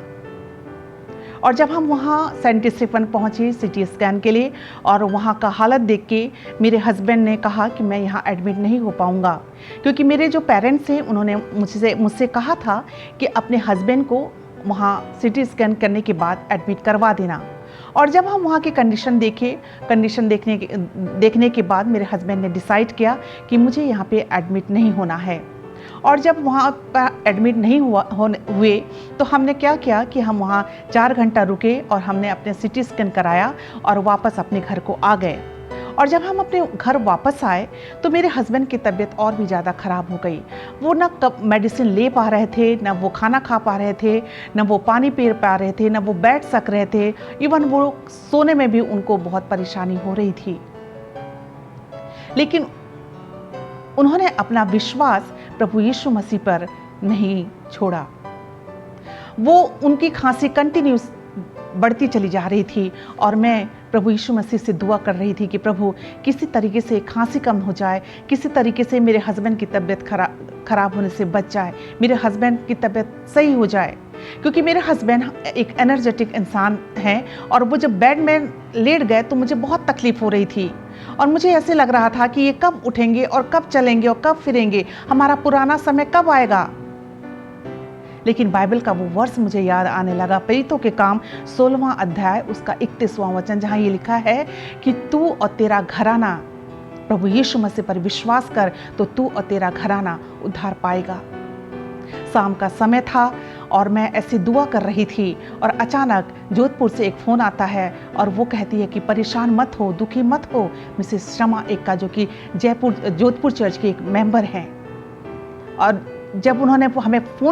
और जब हम वहाँ सेंट स्टीफन पहुँचे सिटी स्कैन के लिए और वहाँ का हालत देख के मेरे हस्बैंड ने कहा कि मैं यहाँ एडमिट नहीं हो पाऊँगा, क्योंकि मेरे जो पेरेंट्स हैं उन्होंने मुझसे कहा था कि अपने हस्बैंड को वहाँ सिटी स्कैन करने के बाद एडमिट करवा देना। और जब हम वहाँ की कंडीशन देखने के बाद मेरे हस्बैंड ने डिसाइड किया कि मुझे यहाँ पे एडमिट नहीं होना है। और जब वहाँ पर एडमिट नहीं हुए तो हमने क्या किया कि हम वहाँ 4 घंटा रुके और हमने अपने सिटी स्कैन कराया और वापस अपने घर को आ गए। और जब हम अपने घर वापस आए तो मेरे हस्बैंड की तबीयत और भी ज़्यादा ख़राब हो गई। वो ना कब मेडिसिन ले पा रहे थे, ना वो खाना खा पा रहे थे, ना वो पानी पी पा रहे थे, ना वो बैठ सक रहे थे, इवन वो सोने में भी उनको बहुत परेशानी हो रही थी। लेकिन उन्होंने अपना विश्वास प्रभु यीशु मसीह पर नहीं छोड़ा। वो उनकी खांसी कंटिन्यूस बढ़ती चली जा रही थी और मैं प्रभु यीशु मसीह से दुआ कर रही थी कि प्रभु किसी तरीके से खांसी कम हो जाए, किसी तरीके से मेरे हस्बैंड की तबीयत खराब होने से बच जाए, मेरे हस्बैंड की तबीयत सही हो जाए। क्योंकि मेरे हस्बैंड एक एनर्जेटिक इंसान हैं और वो जब बेड में लेट गए तो मुझे बहुत तकलीफ़ हो रही थी और मुझे ऐसे लग रहा था कि ये कब उठेंगे और कब चलेंगे और कब फिरेंगे, हमारा पुराना समय कब आएगा। लेकिन बाइबल का वो वर्ष मुझे याद आने लगा, प्रेरितों के काम 16वां अध्याय उसका 31वां वचन, जहाँ ये लिखा है कि तू और तेरा घराना प्रभु यीशु मसीह पर विश्वास कर तो तू और तेरा घराना उद्धार पाएगा। शाम का समय था और मैं ऐसी दुआ कर रही थी और अचानक जोधपुर से एक फ़ोन आता है और वो कहती है कि परेशान मत हो, दुखी मत हो, मिसेस शमा एक्का जो कि जोधपुर चर्च के एक मेंबर हैं। और जब उन्होंने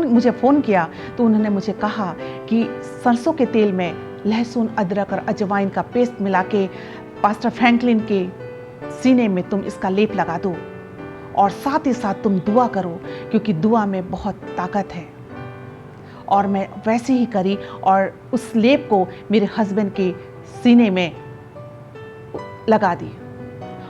मुझे फ़ोन किया तो उन्होंने मुझे कहा कि सरसों के तेल में लहसुन, अदरक और अजवाइन का पेस्ट मिला के पास्टर फ्रैंकलिन के सीने में तुम इसका लेप लगा दो और साथ ही साथ तुम दुआ करो, क्योंकि दुआ में बहुत ताकत है। और मैं वैसे ही करी और उस लेप को मेरे हस्बैंड के सीने में लगा दी।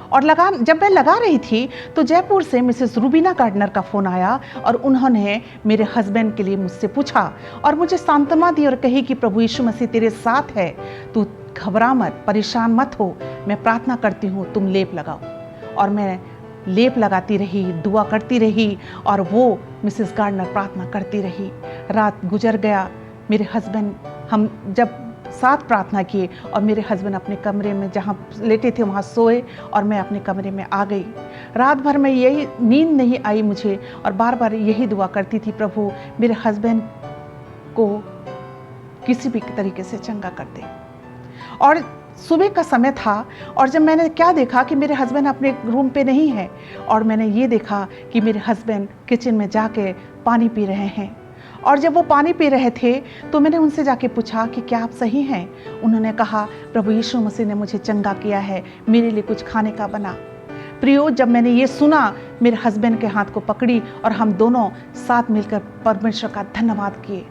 और जब मैं लगा रही थी तो जयपुर से मिसेस रूबीना गार्डनर का फ़ोन आया और उन्होंने मेरे हस्बैंड के लिए मुझसे पूछा और मुझे सांत्वना दी और कही कि प्रभु यीशु मसीह तेरे साथ है, तू घबरा मत, परेशान मत हो, मैं प्रार्थना करती हूँ, तुम लेप लगाओ। और मैं लेप लगाती रही, दुआ करती रही और वो मिसेस गार्डनर प्रार्थना करती रही। रात गुजर गया, मेरे हस्बैंड हम जब साथ प्रार्थना किए और मेरे हस्बैंड अपने कमरे में जहाँ लेटे थे वहाँ सोए और मैं अपने कमरे में आ गई। रात भर में यही नींद नहीं आई मुझे और बार बार यही दुआ करती थी, प्रभु मेरे हस्बैंड को किसी भी तरीके से चंगा कर दे। और सुबह का समय था और जब मैंने क्या देखा कि मेरे हस्बैंड अपने रूम पे नहीं है और मैंने ये देखा कि मेरे हस्बैंड किचन में जाके पानी पी रहे हैं। और जब वो पानी पी रहे थे तो मैंने उनसे जाके पूछा कि क्या आप सही हैं? उन्होंने कहा प्रभु यीशु मसीह ने मुझे चंगा किया है, मेरे लिए कुछ खाने का बना। प्रियो, जब मैंने ये सुना मेरे हस्बैंड के हाथ को पकड़ी और हम दोनों साथ मिलकर परमेश्वर का धन्यवाद किए।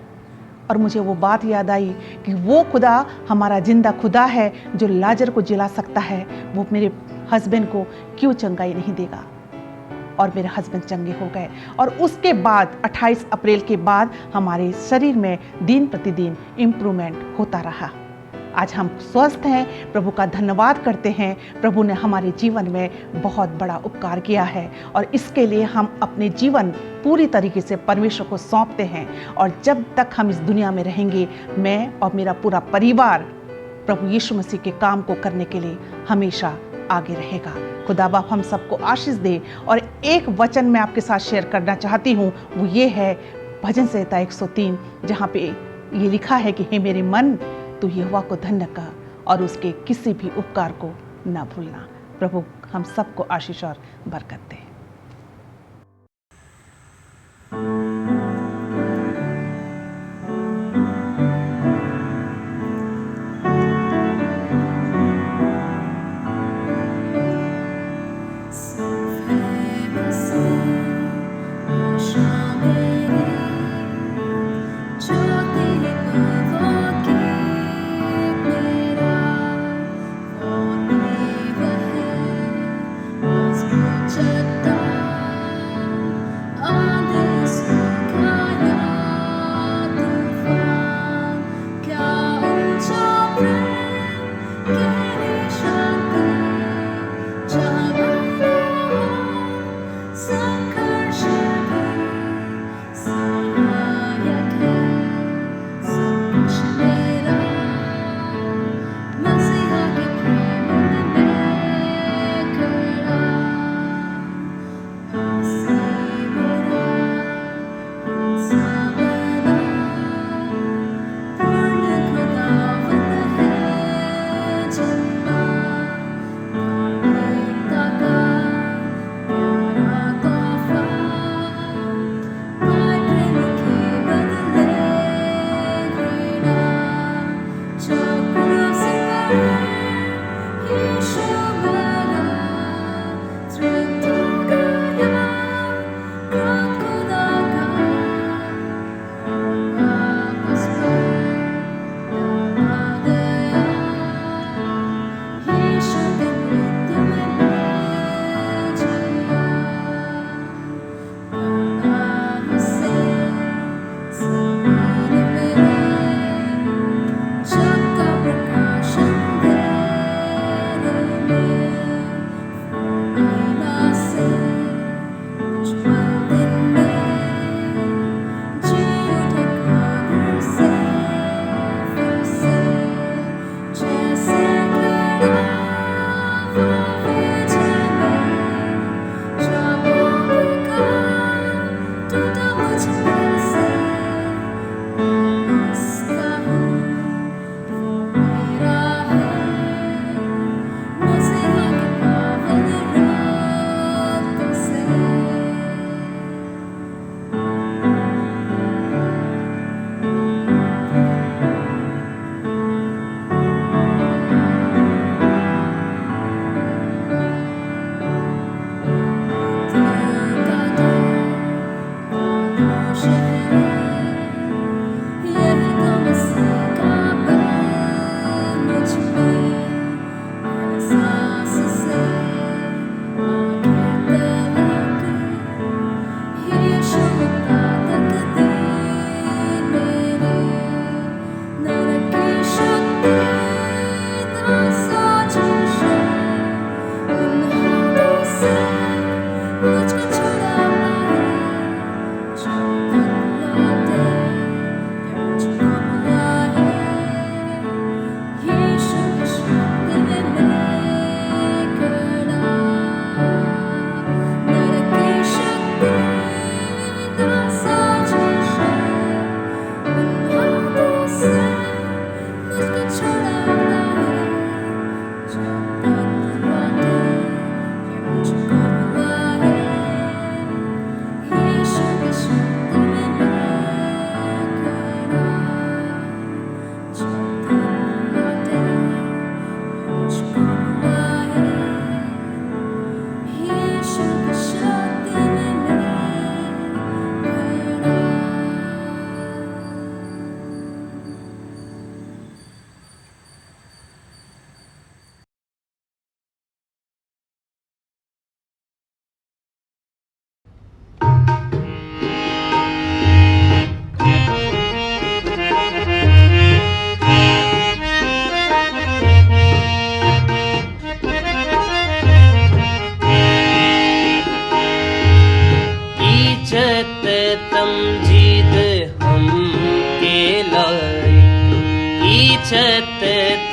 और मुझे वो बात याद आई कि वो खुदा हमारा जिंदा खुदा है जो लाजर को जिला सकता है, वो मेरे हस्बैंड को क्यों चंगाई नहीं देगा। और मेरे हस्बैंड चंगे हो गए और उसके बाद 28 अप्रैल के बाद हमारे शरीर में दिन प्रतिदिन इम्प्रूवमेंट होता रहा। आज हम स्वस्थ हैं, प्रभु का धन्यवाद करते हैं। प्रभु ने हमारे जीवन में बहुत बड़ा उपकार किया है और इसके लिए हम अपने जीवन पूरी तरीके से परमेश्वर को सौंपते हैं। और जब तक हम इस दुनिया में रहेंगे, मैं और मेरा पूरा परिवार प्रभु यीशु मसीह के काम को करने के लिए हमेशा आगे रहेगा। खुदा बाप हम सबको आशीष दे। और एक वचन मैं आपके साथ शेयर करना चाहती हूँ, वो ये है भजन संहिता 103, जहाँ पे ये लिखा है कि हे मेरे मन, तू यहोवा को धन्य कर और उसके किसी भी उपकार को न भूलना। प्रभु हम सबको आशीष और बरकत दे।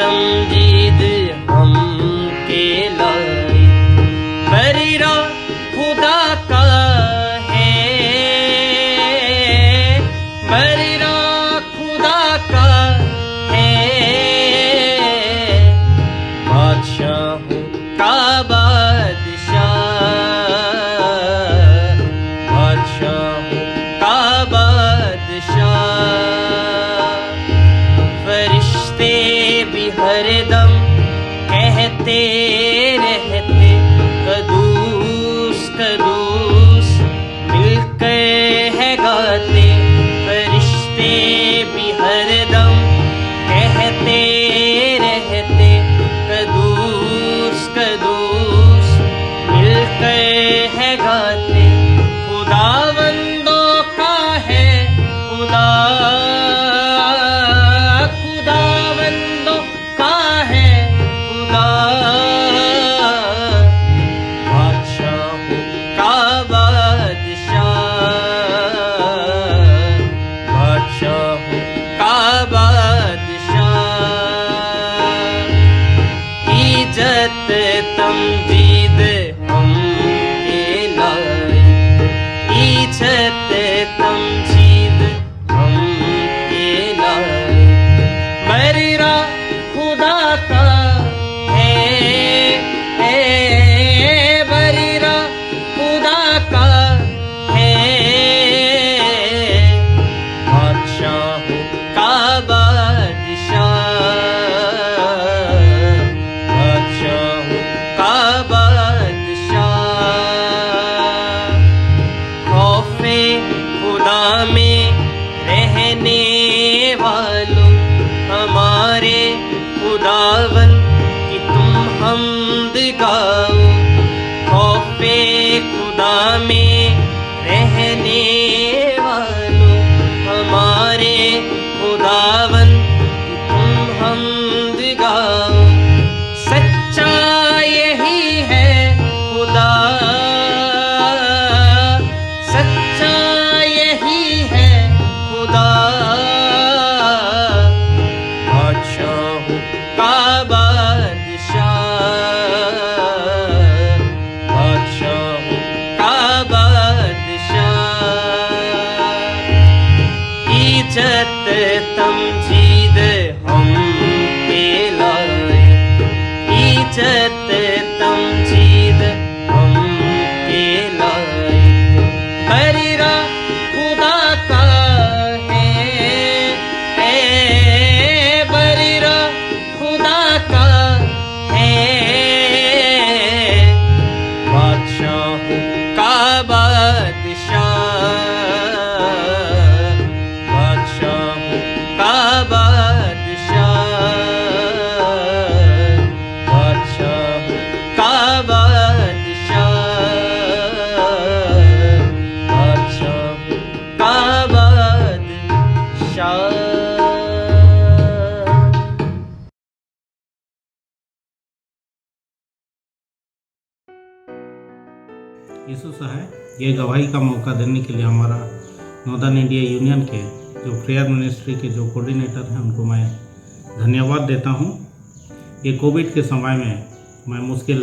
तम जीद हम के लाई बरीरा खुदा का है बरीरा खुदा का है बादशाहों का बादशाह बादशाहों का बादशाह फरिश्ते भी हरदम कहते रहते कदूस कदूस मिलकर है गाते फरिश्ते भी हरदम कहते रहते कदूस कदूस मिलकर है गाते खुदावंदों का है खुदा खुदावंदों का है खुदा बादशाहों का बादशाह बादशाहों का बादशाह इज्जत तमजीद हम के लाई इज्जत तमजीद हम के लाई बरीरा खुदा का है बरीरा खुदा का है बादशाहों का बादशाह बादशाहों का बादशाह खौफे खुदा में रहने वालों हमारे खुदावन की तुम हमद गाओ खौफे खुदा में रहने वालों हमारे खुदावन की तुम हमद गाओ सच्चा यही है खुदा सच्चा यही है खुदा बादशाहों का बादशाह बादशाहों का बादशाह इज्जत तमजीद हम पे लाए इज्जत तमजीद हम पे लाए बरीरा खुदा का है बरीरा खुदा का है बादशाहों का बादशाह बादशाहों का बादशाह बादशाहों का बादशाह बादशाहों का बादशाह यीशु सहाय ये गवाही का मौका देने के लिए हमारा नॉर्दर्न इंडिया यूनियन के जो प्रेयर मिनिस्ट्री के जो कोऑर्डिनेटर हैं उनको मैं धन्यवाद देता हूं। ये कोविड के समय में मैं मुश्किल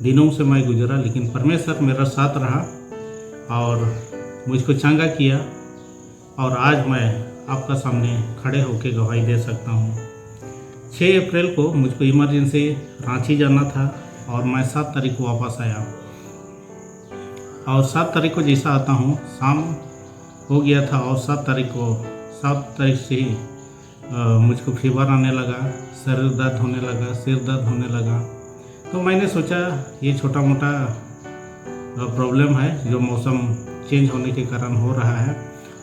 दिनों से मैं गुजरा लेकिन परमेश्वर मेरा साथ रहा और मुझको चंगा किया और आज मैं आपका सामने खड़े होकर गवाही दे सकता हूं। 6 अप्रैल को मुझको इमरजेंसी रांची जाना था और मैं 7 तारीख को वापस आया और 7 तारीख को जैसा आता हूँ शाम हो गया था और 7 तारीख से ही मुझको फीवर आने लगा शरीर दर्द होने लगा सिर दर्द होने लगा। तो मैंने सोचा ये छोटा मोटा प्रॉब्लम है जो मौसम चेंज होने के कारण हो रहा है।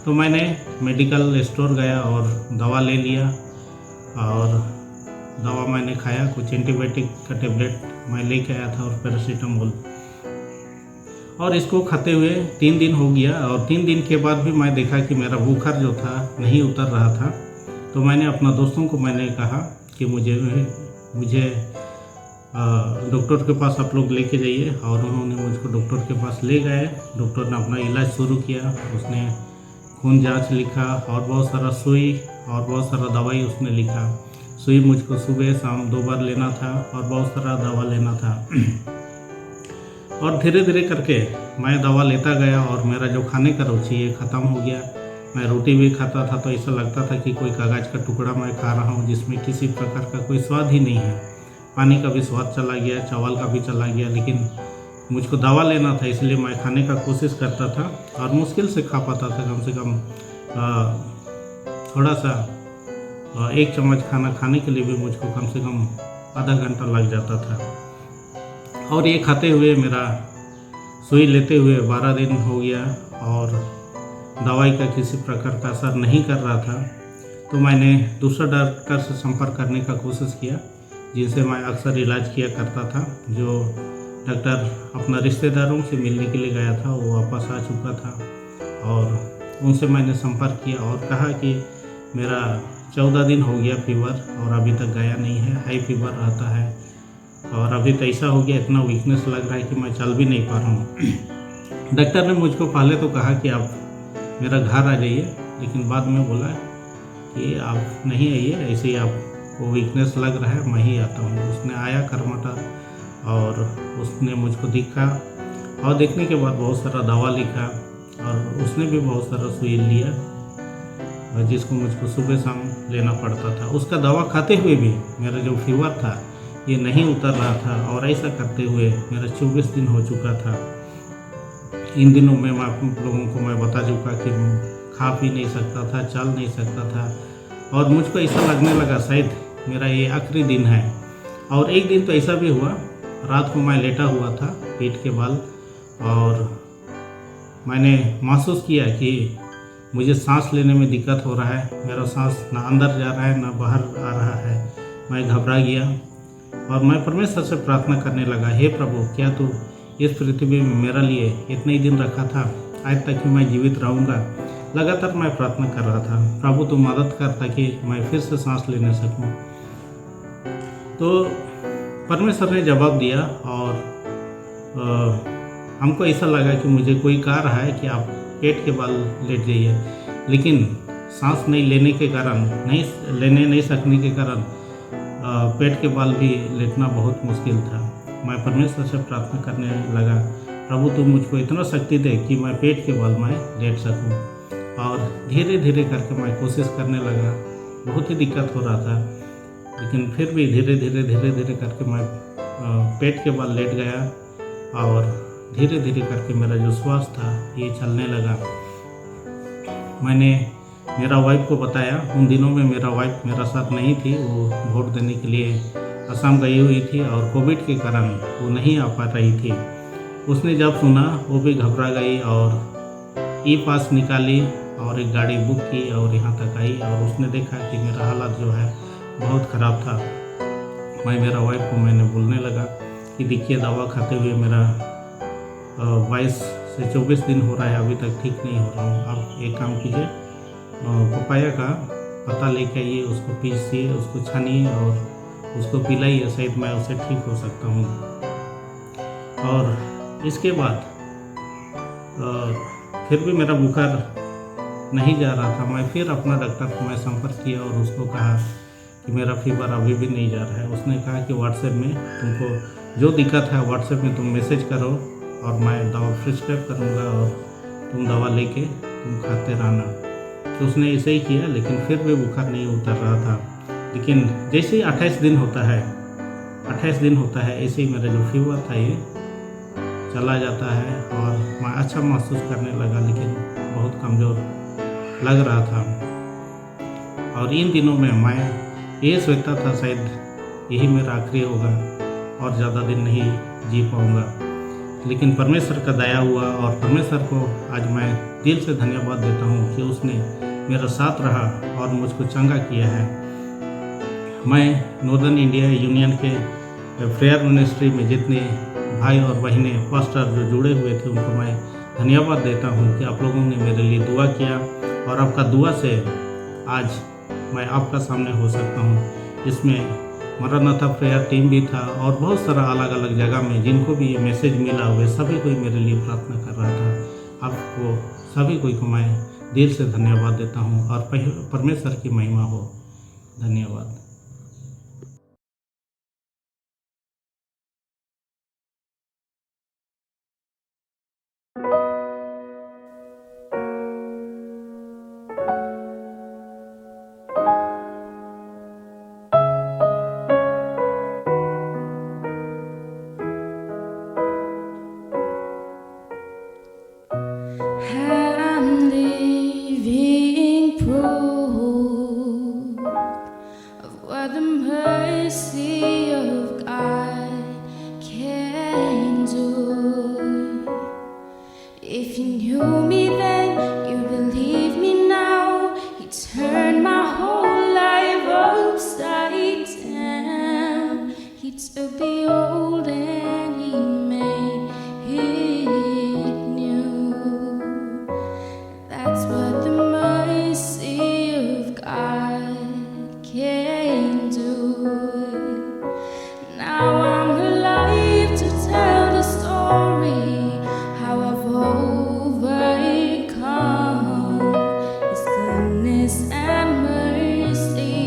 तो मैंने मेडिकल स्टोर गया और दवा ले लिया और दवा मैंने खाया कुछ एंटीबायोटिक का टेबलेट मैं लेके आया था और पैरासीटामोल और इसको खाते हुए 3 दिन हो गया और 3 दिन के बाद भी मैं देखा कि मेरा बुखार जो था नहीं उतर रहा था। तो मैंने अपना दोस्तों को मैंने कहा कि मुझे डॉक्टर के पास आप लोग लेके जाइए और उन्होंने मुझको डॉक्टर के पास ले गए। डॉक्टर ने अपना इलाज शुरू किया, उसने खून जांच लिखा और बहुत सारा सुई और बहुत सारा दवाई उसने लिखा। सुई मुझको सुबह शाम 2 बार लेना था और बहुत सारा दवा लेना था। और धीरे धीरे करके मैं दवा लेता गया और मेरा जो खाने का रुचि ये ख़त्म हो गया। मैं रोटी भी खाता था तो ऐसा लगता था कि कोई कागज़ का टुकड़ा मैं खा रहा हूँ जिसमें किसी प्रकार का कोई स्वाद ही नहीं है। पानी का भी स्वाद चला गया, चावल का भी चला गया, लेकिन मुझको दवा लेना था इसलिए मैं खाने का कोशिश करता था और मुश्किल से खा पाता था। कम से कम थोड़ा सा 1 चम्मच खाना खाने के लिए भी मुझको कम से कम आधा घंटा लग जाता था। और ये खाते हुए मेरा सुई लेते हुए 12 दिन हो गया और दवाई का किसी प्रकार का असर नहीं कर रहा था। तो मैंने दूसरा डॉक्टर से संपर्क करने का कोशिश किया जिनसे मैं अक्सर इलाज किया करता था। जो डॉक्टर अपना रिश्तेदारों से मिलने के लिए गया था वो वापस आ चुका था और उनसे मैंने संपर्क किया और कहा कि मेरा 14 दिन हो गया फीवर और अभी तक गया नहीं है, हाई फीवर रहता है और अभी तो ऐसा हो गया, इतना वीकनेस लग रहा है कि मैं चल भी नहीं पा रहा हूँ। डॉक्टर ने मुझको पहले तो कहा कि आप मेरा घर आ जाइए, लेकिन बाद में बोला कि आप नहीं आइए, ऐसे ही आपको वीकनेस लग रहा है, मैं ही आता हूँ। उसने आया करमाटा और उसने मुझको देखा और देखने के बाद बहुत सारा दवा लिखा और उसने भी बहुत सारा सुई लिया जिसको मुझको सुबह शाम लेना पड़ता था। उसका दवा खाते हुए भी मेरा जो फीवर था ये नहीं उतर रहा था और ऐसा करते हुए मेरा 24 दिन हो चुका था। इन दिनों में मैं आप लोगों को मैं बता चुका कि खा पी नहीं सकता था, चल नहीं सकता था और मुझको ऐसा लगने लगा शायद मेरा ये आखिरी दिन है। और एक दिन तो ऐसा भी हुआ, रात को मैं लेटा हुआ था पीठ के बल और मैंने महसूस किया कि मुझे सांस लेने में दिक्कत हो रहा है, मेरा सांस ना अंदर जा रहा है ना बाहर आ रहा है। मैं घबरा गया और मैं परमेश्वर से प्रार्थना करने लगा, हे प्रभु, क्या तू इस पृथ्वी में मेरे लिए इतने ही दिन रखा था आज तक कि मैं जीवित रहूँगा। लगातार मैं प्रार्थना कर रहा था, प्रभु तू मदद कर ताकि मैं फिर से सांस लेने सकूँ। तो परमेश्वर ने जवाब दिया और हमको ऐसा लगा कि मुझे कोई कह रहा है कि आप पेट के बल लेट जाइए, लेकिन सांस नहीं लेने के कारण नहीं सकने के कारण पेट के बल भी लेटना बहुत मुश्किल था। मैं परमेश्वर से प्रार्थना करने लगा, प्रभु तू मुझको इतना शक्ति दे कि मैं पेट के बल में लेट सकूं। और धीरे धीरे करके मैं कोशिश करने लगा, बहुत ही दिक्कत हो रहा था, लेकिन फिर भी धीरे धीरे करके मैं पेट के बल लेट गया और धीरे धीरे करके मेरा जो श्वास था ये चलने लगा। मैंने मेरा वाइफ को बताया, उन दिनों में मेरा वाइफ मेरा साथ नहीं थी, वो वोट देने के लिए असम गई हुई थी और कोविड के कारण वो नहीं आ पा रही थी। उसने जब सुना वो भी घबरा गई और ई पास निकाली और एक गाड़ी बुक की और यहाँ तक आई और उसने देखा कि मेरा हालत जो है बहुत ख़राब था। मेरा वाइफ को मैंने बोलने लगा कि देखिए दवा खाते हुए मेरा 22 से 24 दिन हो रहा है, अभी तक ठीक नहीं हो रहा हूँ। आप एक काम कीजिए, पपाया का पत्ता लेके आइए, उसको पीसिए, उसको छानिए और उसको पिलाइए, शायद मैं उससे ठीक हो सकता हूँ। और इसके बाद फिर भी मेरा बुखार नहीं जा रहा था। मैं फिर अपना डॉक्टर को मैं संपर्क किया और उसको कहा कि मेरा फीवर अभी भी नहीं जा रहा है। उसने कहा कि व्हाट्सएप में तुमको जो दिक्कत है व्हाट्सएप में तुम मैसेज करो और मैं दवा प्रिस्क्राइब करूँगा और तुम दवा लेके तुम खाते रहना। तो उसने ऐसे ही किया, लेकिन फिर भी बुखार नहीं उतर रहा था। लेकिन जैसे ही 28 दिन होता है ऐसे ही मेरा जो फीवर था ये चला जाता है और मैं अच्छा महसूस करने लगा, लेकिन बहुत कमज़ोर लग रहा था। और इन दिनों में मैं ये सोचता था शायद यही मेरा आखिरी होगा और ज़्यादा दिन नहीं जी पाऊँगा। लेकिन परमेश्वर का दया हुआ और परमेश्वर को आज मैं दिल से धन्यवाद देता हूँ कि उसने मेरा साथ रहा और मुझको चंगा किया है। मैं नॉर्दर्न इंडिया यूनियन के प्रेयर मिनिस्ट्री में जितने भाई और बहनें पास्टर जो जुड़े हुए थे उनको मैं धन्यवाद देता हूँ कि आप लोगों ने मेरे लिए दुआ किया और आपका दुआ से आज मैं आपका सामने हो सकता हूँ। इसमें मरानाथा प्रेयर टीम भी था और बहुत सारा अलग अलग जगह में जिनको भी ये मैसेज मिला हुए सभी कोई मेरे लिए प्रार्थना कर रहा था। आपको सभी कोई को मैं दिल से धन्यवाद देता हूँ और परमेश्वर की महिमा हो। धन्यवाद। If you knew me then, you believe me now. He turned my whole life upside down. He took the old and he made it new. That's what the mercy of God can do. Now I'm alive to tell the story, how I've overcome His goodness and mercy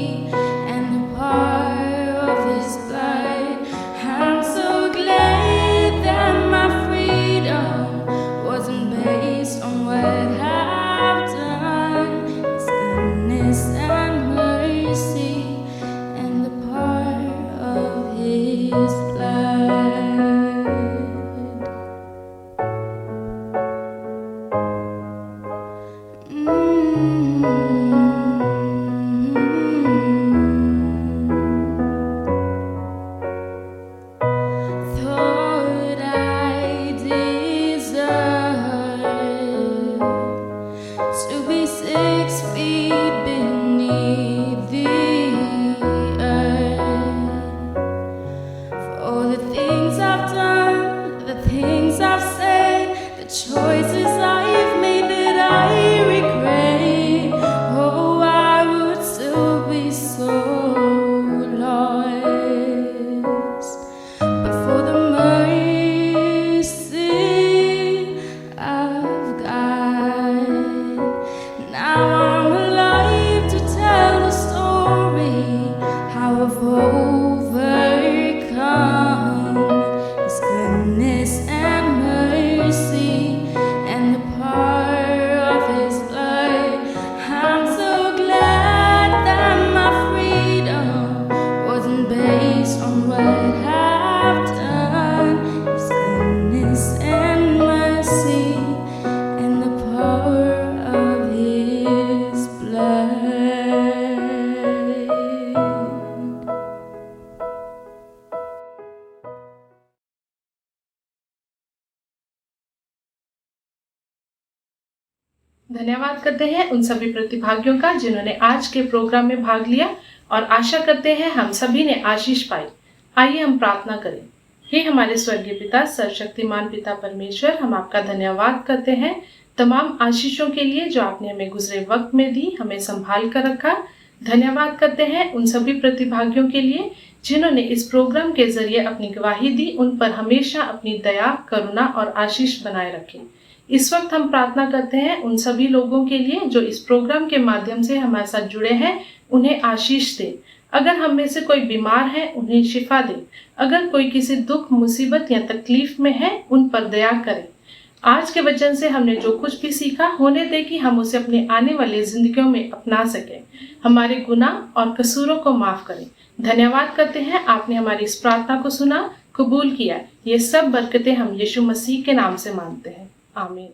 and the power of His blood. I'm so glad that my freedom wasn't based on what I've done. His goodness and mercy and the power of His blood. Thought I deserved to be 6 feet beneath the earth. For all the things I've done, the things I've said, the choices I've made that I regret. Oh, I would still be so lost, but for the mercy of God. Now I'm alive to tell the story, how I've overcome His goodness and mercy and the power of His blood. I'm so glad that my freedom wasn't based on what I've done. His goodness and mercy and the power of His blood. धन्यवाद करते हैं उन सभी प्रतिभागियों का जिन्होंने आज के प्रोग्राम में भाग लिया और आशा करते हैं हम सभी ने आशीष पाई। आइए हम प्रार्थना करें। हे हमारे स्वर्गीय पिता, सर्वशक्तिमान पिता परमेश्वर, हम आपका धन्यवाद करते हैं तमाम आशीषों के लिए जो आपने हमें गुजरे वक्त में दी, हमें संभाल कर रखा। धन्यवाद करते हैं उन सभी प्रतिभागियों के लिए जिन्होंने इस प्रोग्राम के जरिए अपनी गवाही दी। उन पर हमेशा अपनी दया, करुणा और आशीष बनाए रखें। इस वक्त हम प्रार्थना करते हैं उन सभी लोगों के लिए जो इस प्रोग्राम के माध्यम से हमारे साथ जुड़े हैं, उन्हें आशीष दे। अगर हम में से कोई बीमार है, उन्हें शिफा दे। अगर कोई किसी दुख, मुसीबत या तकलीफ में है, उन पर दया करें। आज के वचन से हमने जो कुछ भी सीखा, होने दे कि हम उसे अपने आने वाली जिंदगियों में अपना सकें। हमारे गुनाह और कसूरों को माफ करें। धन्यवाद करते हैं आपने हमारी इस प्रार्थना को सुना, कबूल किया। ये सब बरकतें हम यीशु मसीह के नाम से मांगते हैं। आमीन।